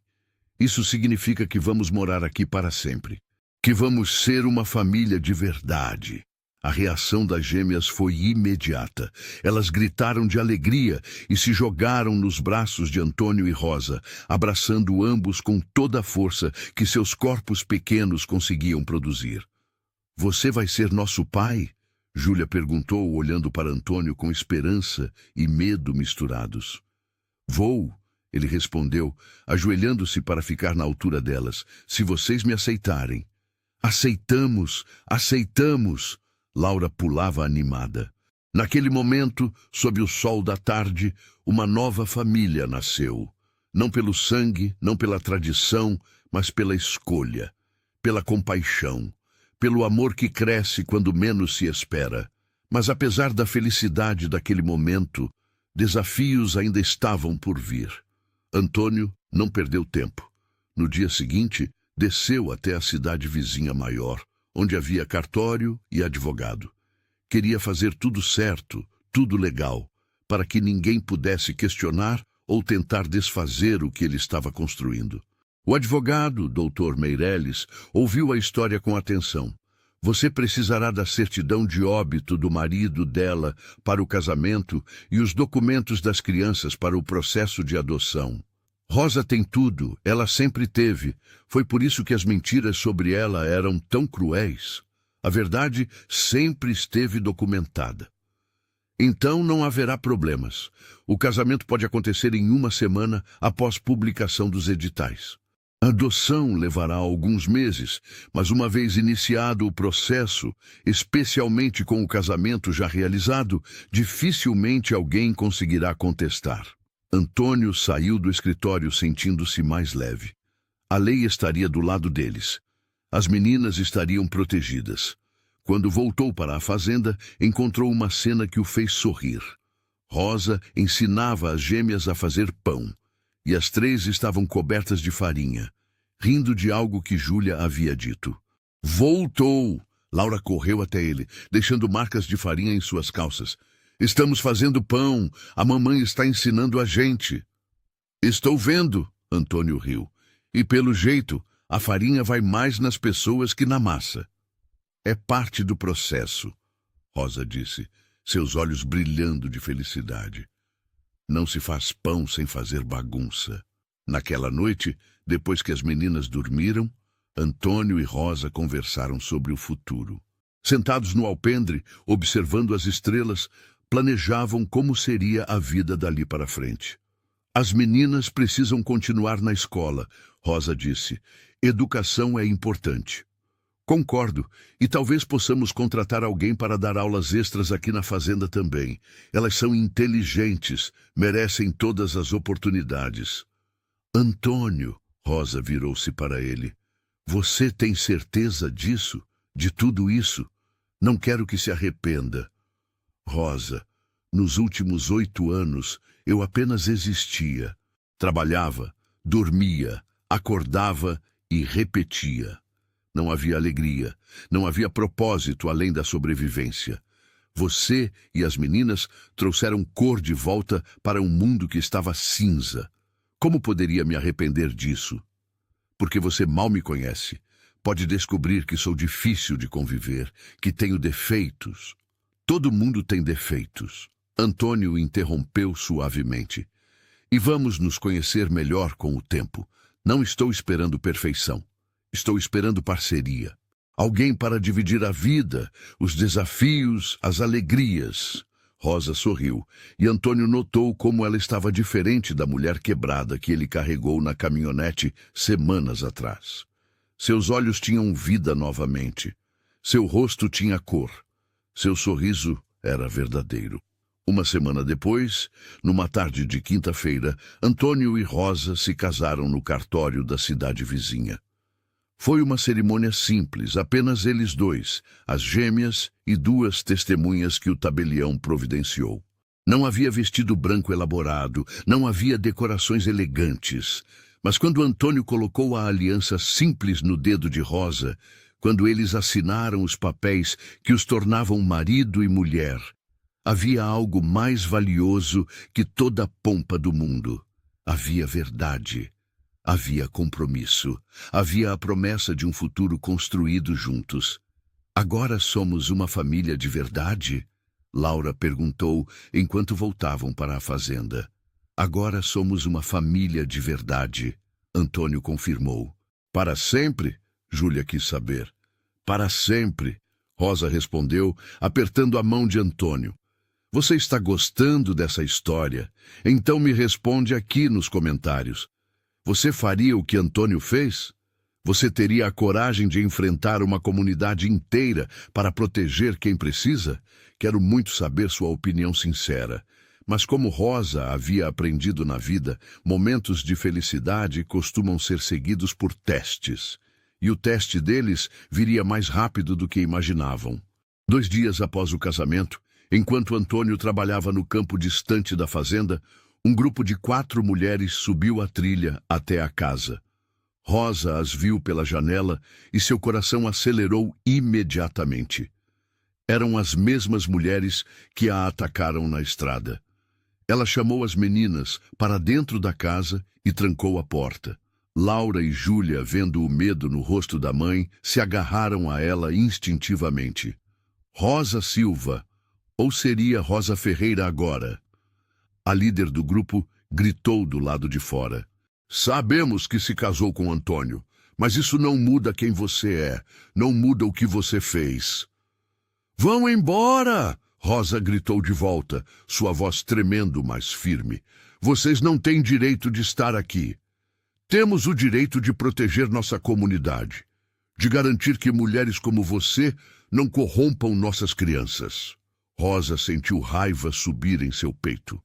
Isso significa que vamos morar aqui para sempre. Que vamos ser uma família de verdade. A reação das gêmeas foi imediata. Elas gritaram de alegria e se jogaram nos braços de Antônio e Rosa, abraçando ambos com toda a força que seus corpos pequenos conseguiam produzir. Você vai ser nosso pai? Júlia perguntou, olhando para Antônio com esperança e medo misturados. Vou, ele respondeu, ajoelhando-se para ficar na altura delas, se vocês me aceitarem. Aceitamos, aceitamos! Laura pulava animada. Naquele momento, sob o sol da tarde, uma nova família nasceu. Não pelo sangue, não pela tradição, mas pela escolha, pela compaixão, pelo amor que cresce quando menos se espera. Mas apesar da felicidade daquele momento, desafios ainda estavam por vir. Antônio não perdeu tempo. No dia seguinte, desceu até a cidade vizinha maior, onde havia cartório e advogado. Queria fazer tudo certo, tudo legal, para que ninguém pudesse questionar ou tentar desfazer o que ele estava construindo. O advogado, Dr. Meirelles, ouviu a história com atenção. Você precisará da certidão de óbito do marido dela para o casamento e os documentos das crianças para o processo de adoção. Rosa tem tudo, ela sempre teve. Foi por isso que as mentiras sobre ela eram tão cruéis. A verdade sempre esteve documentada. Então não haverá problemas. O casamento pode acontecer em uma semana após publicação dos editais. A adoção levará alguns meses, mas uma vez iniciado o processo, especialmente com o casamento já realizado, dificilmente alguém conseguirá contestar. Antônio saiu do escritório sentindo-se mais leve. A lei estaria do lado deles. As meninas estariam protegidas. Quando voltou para a fazenda, encontrou uma cena que o fez sorrir. Rosa ensinava as gêmeas a fazer pão, e as três estavam cobertas de farinha, rindo de algo que Júlia havia dito. Voltou! Laura correu até ele, deixando marcas de farinha em suas calças. Estamos fazendo pão. A mamãe está ensinando a gente. Estou vendo, Antônio riu. E pelo jeito, a farinha vai mais nas pessoas que na massa. É parte do processo, Rosa disse, seus olhos brilhando de felicidade. Não se faz pão sem fazer bagunça. Naquela noite, depois que as meninas dormiram, Antônio e Rosa conversaram sobre o futuro. Sentados no alpendre, observando as estrelas, planejavam como seria a vida dali para frente. As meninas precisam continuar na escola, Rosa disse. Educação é importante. Concordo, e talvez possamos contratar alguém para dar aulas extras aqui na fazenda também. Elas são inteligentes, merecem todas as oportunidades. Antônio, Rosa virou-se para ele. Você tem certeza disso? De tudo isso? Não quero que se arrependa. Rosa, nos últimos 8 anos, eu apenas existia. Trabalhava, dormia, acordava e repetia. Não havia alegria, não havia propósito além da sobrevivência. Você e as meninas trouxeram cor de volta para um mundo que estava cinza. Como poderia me arrepender disso? Porque você mal me conhece. Pode descobrir que sou difícil de conviver, que tenho defeitos. Todo mundo tem defeitos. Antônio interrompeu suavemente. E vamos nos conhecer melhor com o tempo. Não estou esperando perfeição. Estou esperando parceria. Alguém para dividir a vida, os desafios, as alegrias. Rosa sorriu, e Antônio notou como ela estava diferente da mulher quebrada que ele carregou na caminhonete semanas atrás. Seus olhos tinham vida novamente. Seu rosto tinha cor. Seu sorriso era verdadeiro. Uma semana depois, numa tarde de quinta-feira, Antônio e Rosa se casaram no cartório da cidade vizinha. Foi uma cerimônia simples, apenas eles dois, as gêmeas e 2 testemunhas que o tabelião providenciou. Não havia vestido branco elaborado, não havia decorações elegantes. Mas quando Antônio colocou a aliança simples no dedo de Rosa, quando eles assinaram os papéis que os tornavam marido e mulher, havia algo mais valioso que toda a pompa do mundo. Havia verdade. Havia compromisso. Havia a promessa de um futuro construído juntos. Agora somos uma família de verdade? Laura perguntou enquanto voltavam para a fazenda. Agora somos uma família de verdade, Antônio confirmou. Para sempre? Júlia quis saber. Para sempre, Rosa respondeu, apertando a mão de Antônio. Você está gostando dessa história? Então me responde aqui nos comentários. Você faria o que Antônio fez? Você teria a coragem de enfrentar uma comunidade inteira para proteger quem precisa? Quero muito saber sua opinião sincera. Mas como Rosa havia aprendido na vida, momentos de felicidade costumam ser seguidos por testes. E o teste deles viria mais rápido do que imaginavam. 2 dias após o casamento, enquanto Antônio trabalhava no campo distante da fazenda, um grupo de 4 mulheres subiu a trilha até a casa. Rosa as viu pela janela e seu coração acelerou imediatamente. Eram as mesmas mulheres que a atacaram na estrada. Ela chamou as meninas para dentro da casa e trancou a porta. Laura e Júlia, vendo o medo no rosto da mãe, se agarraram a ela instintivamente. Rosa Silva, ou seria Rosa Ferreira agora? A líder do grupo gritou do lado de fora. Sabemos que se casou com Antônio, mas isso não muda quem você é, não muda o que você fez. Vão embora! Rosa gritou de volta, sua voz tremendo, mas firme. Vocês não têm direito de estar aqui. Temos o direito de proteger nossa comunidade, de garantir que mulheres como você não corrompam nossas crianças. Rosa sentiu raiva subir em seu peito.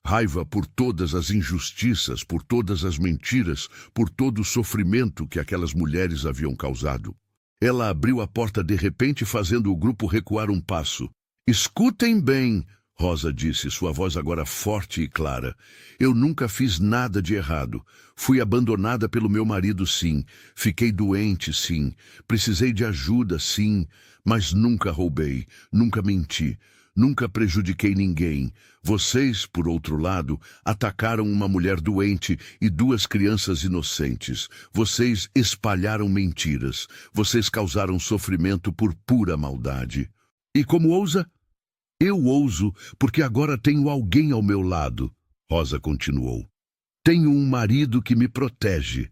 Raiva por todas as injustiças, por todas as mentiras, por todo o sofrimento que aquelas mulheres haviam causado. Ela abriu a porta de repente, fazendo o grupo recuar um passo. Escutem bem, Rosa disse, sua voz agora forte e clara. Eu nunca fiz nada de errado. Fui abandonada pelo meu marido, sim. Fiquei doente, sim. Precisei de ajuda, sim. Mas nunca roubei, nunca menti. Nunca prejudiquei ninguém. Vocês, por outro lado, atacaram uma mulher doente e 2 crianças inocentes. Vocês espalharam mentiras. Vocês causaram sofrimento por pura maldade. E como ousa? Eu ouso porque agora tenho alguém ao meu lado, Rosa continuou. Tenho um marido que me protege.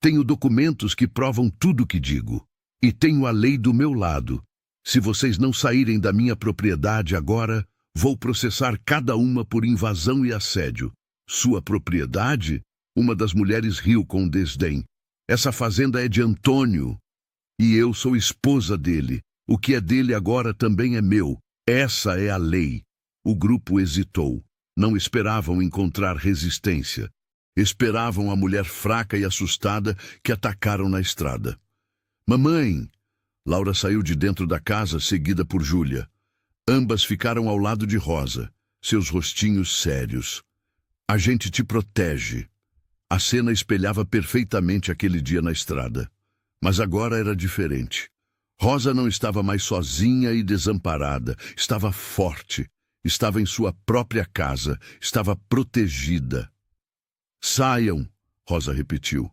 Tenho documentos que provam tudo o que digo. E tenho a lei do meu lado. Se vocês não saírem da minha propriedade agora, vou processar cada uma por invasão e assédio. Sua propriedade? Uma das mulheres riu com desdém. Essa fazenda é de Antônio. E eu sou esposa dele. O que é dele agora também é meu. Essa é a lei. O grupo hesitou. Não esperavam encontrar resistência. Esperavam a mulher fraca e assustada que atacaram na estrada. Mamãe! Laura saiu de dentro da casa, seguida por Júlia. Ambas ficaram ao lado de Rosa, seus rostinhos sérios. A gente te protege. A cena espelhava perfeitamente aquele dia na estrada. Mas agora era diferente. Rosa não estava mais sozinha e desamparada. Estava forte. Estava em sua própria casa. Estava protegida. Saiam, Rosa repetiu,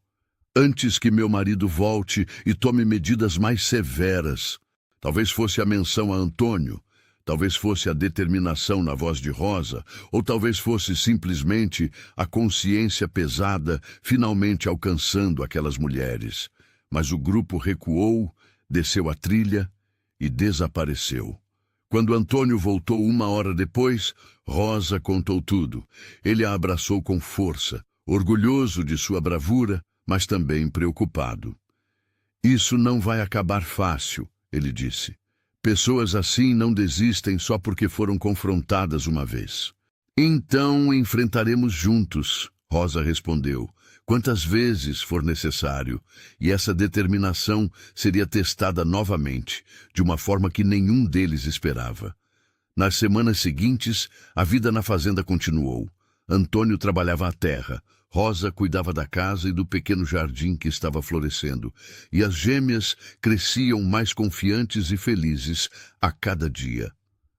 antes que meu marido volte e tome medidas mais severas. Talvez fosse a menção a Antônio. Talvez fosse a determinação na voz de Rosa, ou talvez fosse simplesmente a consciência pesada finalmente alcançando aquelas mulheres. Mas o grupo recuou, desceu a trilha e desapareceu. Quando Antônio voltou 1 hora depois, Rosa contou tudo. Ele a abraçou com força, orgulhoso de sua bravura, mas também preocupado. Isso não vai acabar fácil, ele disse. Pessoas assim não desistem só porque foram confrontadas uma vez. Então enfrentaremos juntos, Rosa respondeu, quantas vezes for necessário, e essa determinação seria testada novamente, de uma forma que nenhum deles esperava. Nas semanas seguintes, a vida na fazenda continuou. Antônio trabalhava a terra, Rosa cuidava da casa e do pequeno jardim que estava florescendo, e as gêmeas cresciam mais confiantes e felizes a cada dia.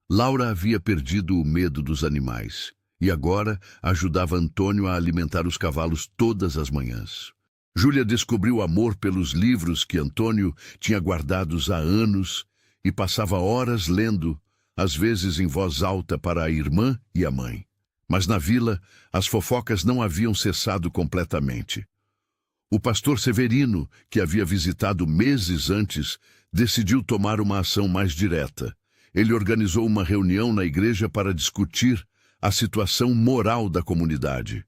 Laura havia perdido o medo dos animais, e agora ajudava Antônio a alimentar os cavalos todas as manhãs. Júlia descobriu amor pelos livros que Antônio tinha guardados há anos e passava horas lendo, às vezes em voz alta para a irmã e a mãe. Mas na vila, as fofocas não haviam cessado completamente. O pastor Severino, que havia visitado meses antes, decidiu tomar uma ação mais direta. Ele organizou uma reunião na igreja para discutir a situação moral da comunidade.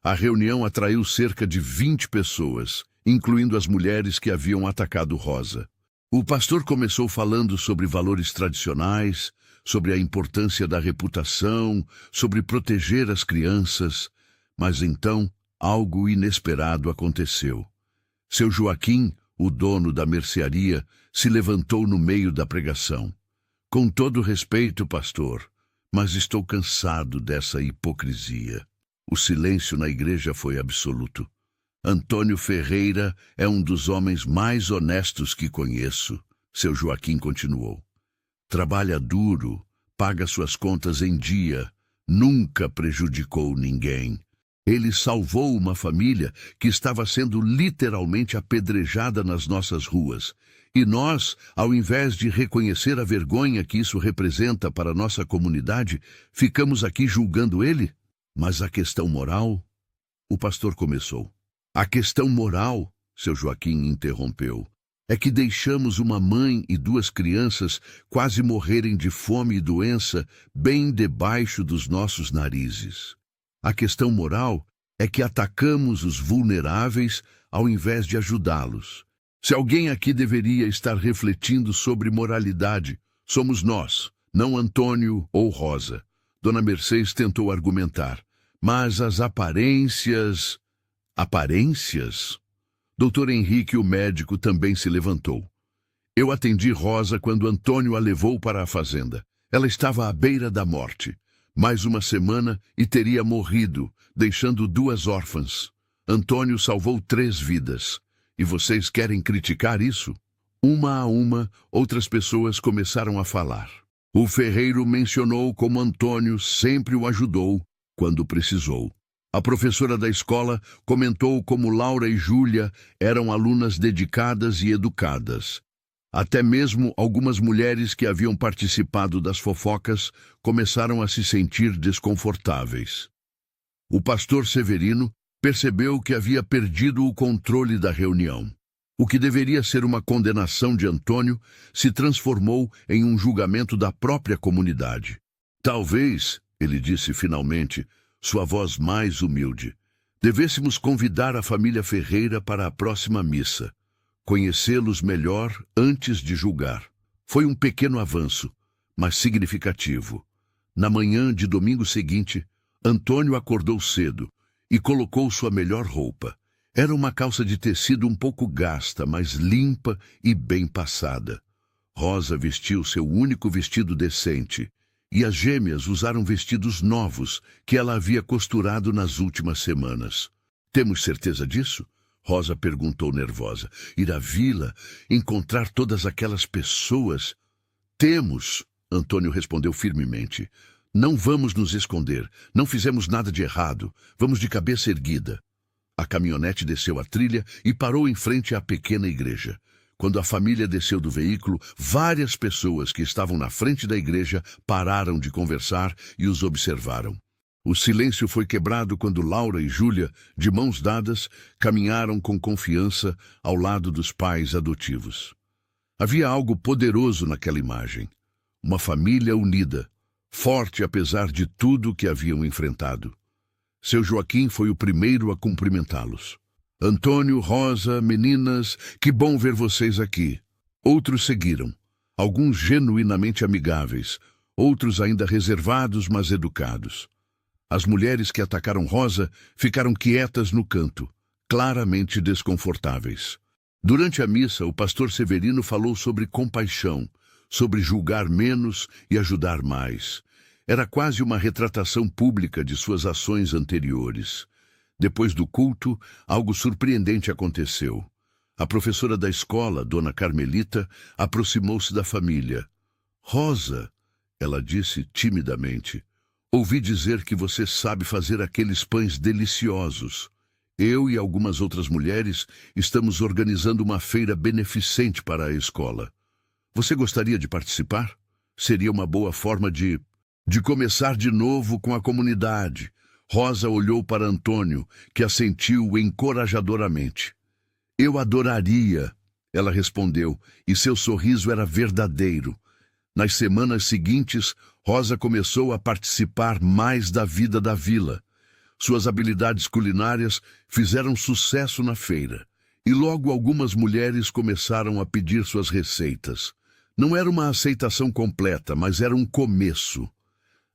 A reunião atraiu cerca de 20 pessoas, incluindo as mulheres que haviam atacado Rosa. O pastor começou falando sobre valores tradicionais, sobre a importância da reputação, sobre proteger as crianças, mas então algo inesperado aconteceu. Seu Joaquim, o dono da mercearia, se levantou no meio da pregação. Com todo respeito, pastor, mas estou cansado dessa hipocrisia. O silêncio na igreja foi absoluto. Antônio Ferreira é um dos homens mais honestos que conheço, seu Joaquim continuou. Trabalha duro, paga suas contas em dia, nunca prejudicou ninguém. Ele salvou uma família que estava sendo literalmente apedrejada nas nossas ruas. E nós, ao invés de reconhecer a vergonha que isso representa para nossa comunidade, ficamos aqui julgando ele? Mas a questão moral? O pastor começou. A questão moral, seu Joaquim interrompeu, é que deixamos uma mãe e 2 crianças quase morrerem de fome e doença bem debaixo dos nossos narizes. A questão moral é que atacamos os vulneráveis ao invés de ajudá-los. Se alguém aqui deveria estar refletindo sobre moralidade, somos nós, não Antônio ou Rosa. Dona Mercedes tentou argumentar, mas as aparências... Aparências? Doutor Henrique, o médico, também se levantou. Eu atendi Rosa quando Antônio a levou para a fazenda. Ela estava à beira da morte. Mais uma semana e teria morrido, deixando 2 órfãs. Antônio salvou 3 vidas. E vocês querem criticar isso? Uma a uma, outras pessoas começaram a falar. O ferreiro mencionou como Antônio sempre o ajudou quando precisou. A professora da escola comentou como Laura e Júlia eram alunas dedicadas e educadas. Até mesmo algumas mulheres que haviam participado das fofocas começaram a se sentir desconfortáveis. O pastor Severino percebeu que havia perdido o controle da reunião. O que deveria ser uma condenação de Antônio se transformou em um julgamento da própria comunidade. Talvez, ele disse finalmente, sua voz mais humilde, devêssemos convidar a família Ferreira para a próxima missa. conhecê-los melhor antes de julgar. Foi um pequeno avanço, mas significativo. Na manhã de domingo seguinte, Antônio acordou cedo e colocou sua melhor roupa. Era uma calça de tecido um pouco gasta, mas limpa e bem passada. Rosa vestiu seu único vestido decente, e as gêmeas usaram vestidos novos que ela havia costurado nas últimas semanas. Temos certeza disso? Rosa perguntou nervosa. Ir à vila, encontrar todas aquelas pessoas? Temos, Antônio respondeu firmemente. Não vamos nos esconder, não fizemos nada de errado, vamos de cabeça erguida. A caminhonete desceu a trilha e parou em frente à pequena igreja. Quando a família desceu do veículo, várias pessoas que estavam na frente da igreja pararam de conversar e os observaram. O silêncio foi quebrado quando Laura e Júlia, de mãos dadas, caminharam com confiança ao lado dos pais adotivos. Havia algo poderoso naquela imagem. Uma família unida, forte apesar de tudo que haviam enfrentado. Seu Joaquim foi o primeiro a cumprimentá-los. Antônio, Rosa, meninas, que bom ver vocês aqui. Outros seguiram, alguns genuinamente amigáveis, outros ainda reservados, mas educados. As mulheres que atacaram Rosa ficaram quietas no canto, claramente desconfortáveis. Durante a missa, o pastor Severino falou sobre compaixão, sobre julgar menos e ajudar mais. Era quase uma retratação pública de suas ações anteriores. Depois do culto, algo surpreendente aconteceu. A professora da escola, Dona Carmelita, aproximou-se da família. Rosa, ela disse timidamente, ouvi dizer que você sabe fazer aqueles pães deliciosos. Eu e algumas outras mulheres estamos organizando uma feira beneficente para a escola. Você gostaria de participar? Seria uma boa forma de começar de novo com a comunidade. Rosa olhou para Antônio, que assentiu encorajadoramente. Eu adoraria, ela respondeu, e seu sorriso era verdadeiro. Nas semanas seguintes, Rosa começou a participar mais da vida da vila. Suas habilidades culinárias fizeram sucesso na feira, e logo algumas mulheres começaram a pedir suas receitas. Não era uma aceitação completa, mas era um começo.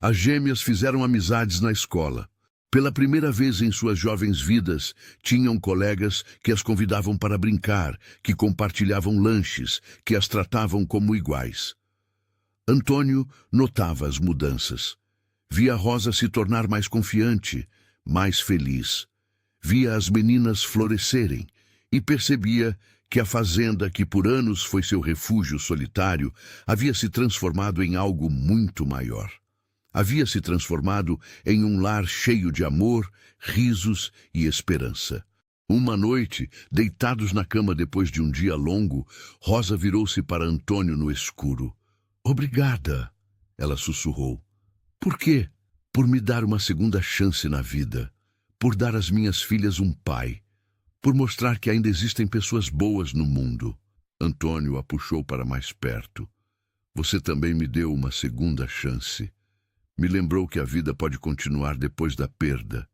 As gêmeas fizeram amizades na escola. Pela primeira vez em suas jovens vidas, tinham colegas que as convidavam para brincar, que compartilhavam lanches, que as tratavam como iguais. Antônio notava as mudanças. Via Rosa se tornar mais confiante, mais feliz. Via as meninas florescerem e percebia que a fazenda, que por anos foi seu refúgio solitário, havia se transformado em algo muito maior. Havia se transformado em um lar cheio de amor, risos e esperança. Uma noite, deitados na cama depois de um dia longo, Rosa virou-se para Antônio no escuro. Obrigada, ela sussurrou. Por quê? Por me dar uma segunda chance na vida, por dar às minhas filhas um pai, por mostrar que ainda existem pessoas boas no mundo. Antônio a puxou para mais perto. Você também me deu uma segunda chance. Me lembrou que a vida pode continuar depois da perda,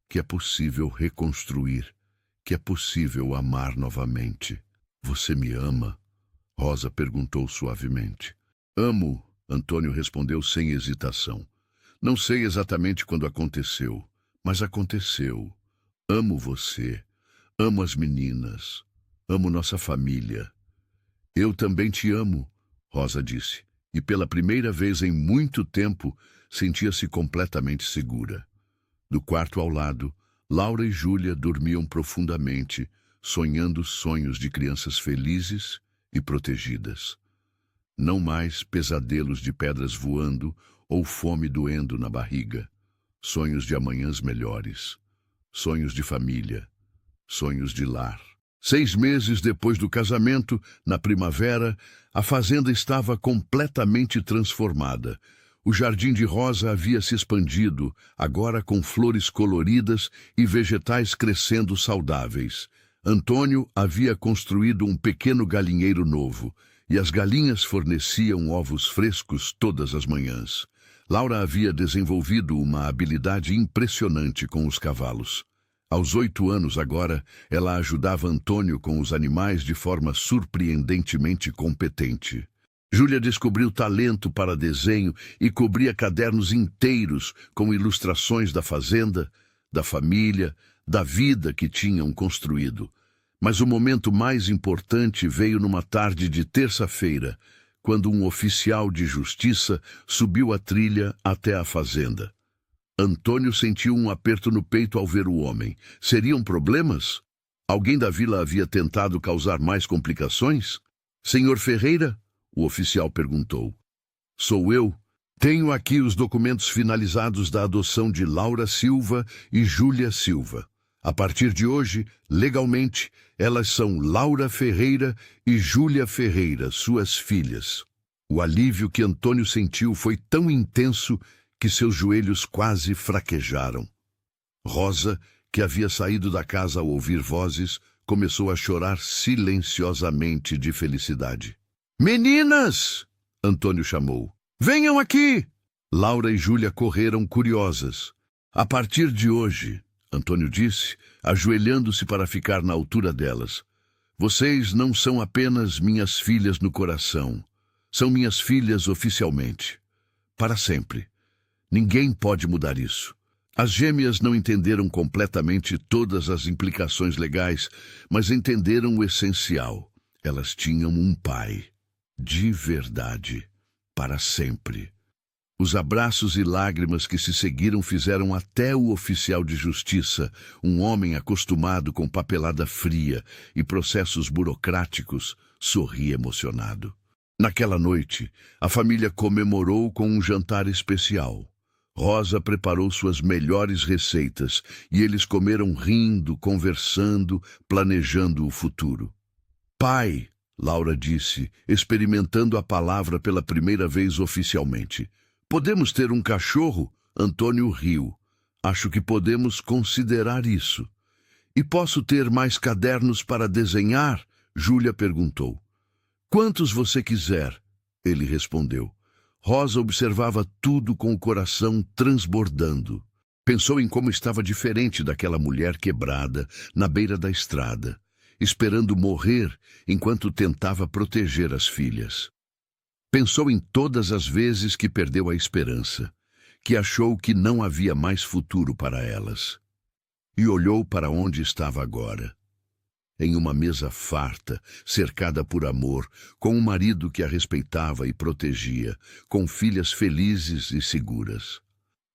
que é possível reconstruir, que é possível amar novamente. Você me ama? Rosa perguntou suavemente. Amo, Antônio respondeu sem hesitação. Não sei exatamente quando aconteceu, mas aconteceu. Amo você, amo as meninas, amo nossa família. Eu também te amo, Rosa disse, e pela primeira vez em muito tempo sentia-se completamente segura. Do quarto ao lado, Laura e Júlia dormiam profundamente, sonhando sonhos de crianças felizes e protegidas. Não mais pesadelos de pedras voando ou fome doendo na barriga. Sonhos de amanhãs melhores. Sonhos de família. Sonhos de lar. 6 meses depois do casamento, na primavera, a fazenda estava completamente transformada. O jardim de Rosa havia se expandido, agora com flores coloridas e vegetais crescendo saudáveis. Antônio havia construído um pequeno galinheiro novo, e as galinhas forneciam ovos frescos todas as manhãs. Laura havia desenvolvido uma habilidade impressionante com os cavalos. Aos 8 anos agora, ela ajudava Antônio com os animais de forma surpreendentemente competente. Júlia descobriu talento para desenho e cobria cadernos inteiros com ilustrações da fazenda, da família, da vida que tinham construído. Mas o momento mais importante veio numa tarde de terça-feira, quando um oficial de justiça subiu a trilha até a fazenda. Antônio sentiu um aperto no peito ao ver o homem. Seriam problemas? Alguém da vila havia tentado causar mais complicações? Senhor Ferreira? O oficial perguntou. Sou eu. Tenho aqui os documentos finalizados da adoção de Laura Silva e Júlia Silva. A partir de hoje, legalmente, elas são Laura Ferreira e Júlia Ferreira, suas filhas. O alívio que Antônio sentiu foi tão intenso que seus joelhos quase fraquejaram. Rosa, que havia saído da casa ao ouvir vozes, começou a chorar silenciosamente de felicidade. Meninas! Antônio chamou. Venham aqui! Laura e Júlia correram curiosas. A partir de hoje, Antônio disse, ajoelhando-se para ficar na altura delas, vocês não são apenas minhas filhas no coração. São minhas filhas oficialmente. Para sempre. Ninguém pode mudar isso. As gêmeas não entenderam completamente todas as implicações legais, mas entenderam o essencial. Elas tinham um pai. De verdade. Para sempre. Os abraços e lágrimas que se seguiram fizeram até o oficial de justiça, um homem acostumado com papelada fria e processos burocráticos, sorrir emocionado. Naquela noite, a família comemorou com um jantar especial. Rosa preparou suas melhores receitas e eles comeram rindo, conversando, planejando o futuro. Pai, Laura disse, experimentando a palavra pela primeira vez oficialmente. Podemos ter um cachorro? Antônio riu. Acho que podemos considerar isso. E posso ter mais cadernos para desenhar? Júlia perguntou. Quantos você quiser? Ele respondeu. Rosa observava tudo com o coração transbordando. Pensou em como estava diferente daquela mulher quebrada na beira da estrada, esperando morrer enquanto tentava proteger as filhas. Pensou em todas as vezes que perdeu a esperança, que achou que não havia mais futuro para elas. E olhou para onde estava agora. Em uma mesa farta, cercada por amor, com um marido que a respeitava e protegia, com filhas felizes e seguras.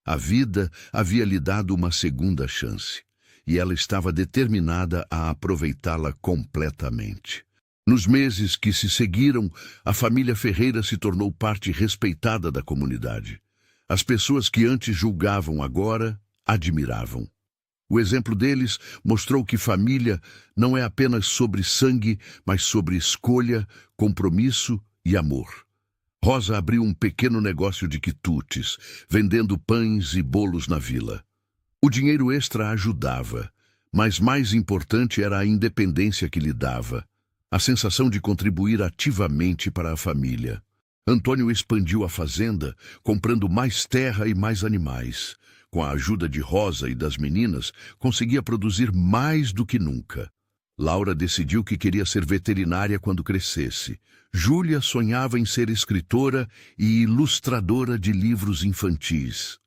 A vida havia lhe dado uma segunda chance, e ela estava determinada a aproveitá-la completamente. Nos meses que se seguiram, a família Ferreira se tornou parte respeitada da comunidade. As pessoas que antes julgavam agora, admiravam. O exemplo deles mostrou que família não é apenas sobre sangue, mas sobre escolha, compromisso e amor. Rosa abriu um pequeno negócio de quitutes, vendendo pães e bolos na vila. O dinheiro extra ajudava, mas mais importante era a independência que lhe dava, a sensação de contribuir ativamente para a família. Antônio expandiu a fazenda, comprando mais terra e mais animais. Com a ajuda de Rosa e das meninas, conseguia produzir mais do que nunca. Laura decidiu que queria ser veterinária quando crescesse. Júlia sonhava em ser escritora e ilustradora de livros infantis.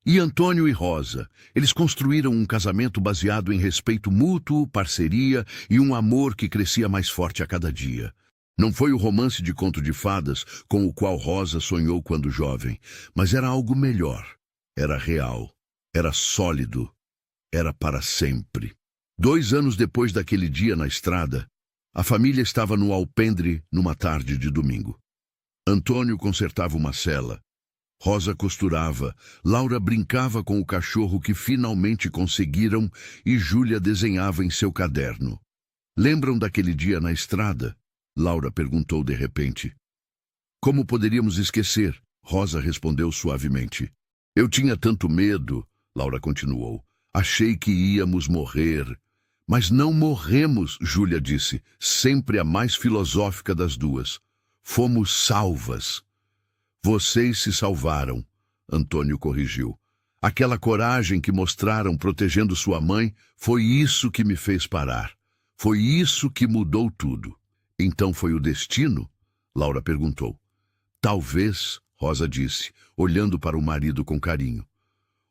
E Antônio e Rosa, eles construíram um casamento baseado em respeito mútuo, parceria e um amor que crescia mais forte a cada dia. Não foi o romance de conto de fadas com o qual Rosa sonhou quando jovem, mas era algo melhor. Era real. Era sólido. Era para sempre. 2 anos depois daquele dia na estrada, a família estava no alpendre numa tarde de domingo. Antônio consertava uma sela. Rosa costurava, Laura brincava com o cachorro que finalmente conseguiram e Júlia desenhava em seu caderno. Lembram daquele dia na estrada? Laura perguntou de repente. Como poderíamos esquecer? Rosa respondeu suavemente. Eu tinha tanto medo, Laura continuou. Achei que íamos morrer. Mas não morremos, Júlia disse, sempre a mais filosófica das duas. Fomos salvas. Vocês se salvaram, Antônio corrigiu. Aquela coragem que mostraram protegendo sua mãe foi isso que me fez parar. Foi isso que mudou tudo. Então foi o destino? Laura perguntou. Talvez, Rosa disse, olhando para o marido com carinho.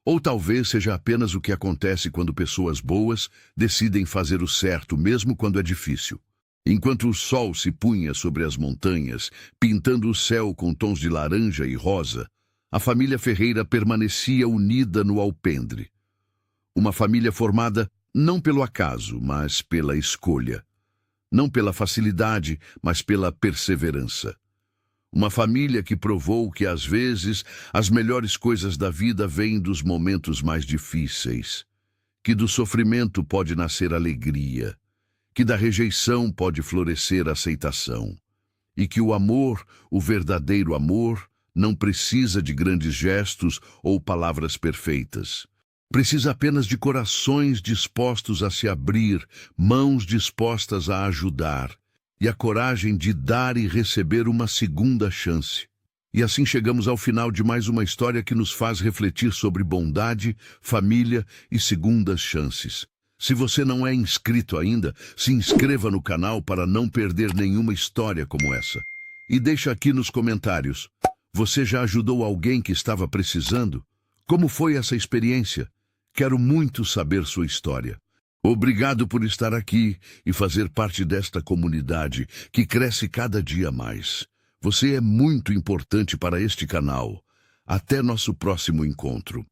Ou talvez seja apenas o que acontece quando pessoas boas decidem fazer o certo, mesmo quando é difícil. Enquanto o sol se punha sobre as montanhas, pintando o céu com tons de laranja e rosa, a família Ferreira permanecia unida no alpendre. Uma família formada não pelo acaso, mas pela escolha. Não pela facilidade, mas pela perseverança. Uma família que provou que, às vezes, as melhores coisas da vida vêm dos momentos mais difíceis. Que do sofrimento pode nascer alegria. Que da rejeição pode florescer aceitação. E que o amor, o verdadeiro amor, não precisa de grandes gestos ou palavras perfeitas. Precisa apenas de corações dispostos a se abrir, mãos dispostas a ajudar, e a coragem de dar e receber uma segunda chance. E assim chegamos ao final de mais uma história que nos faz refletir sobre bondade, família e segundas chances. Se você não é inscrito ainda, se inscreva no canal para não perder nenhuma história como essa. E deixa aqui nos comentários. Você já ajudou alguém que estava precisando? Como foi essa experiência? Quero muito saber sua história. Obrigado por estar aqui e fazer parte desta comunidade que cresce cada dia mais. Você é muito importante para este canal. Até nosso próximo encontro.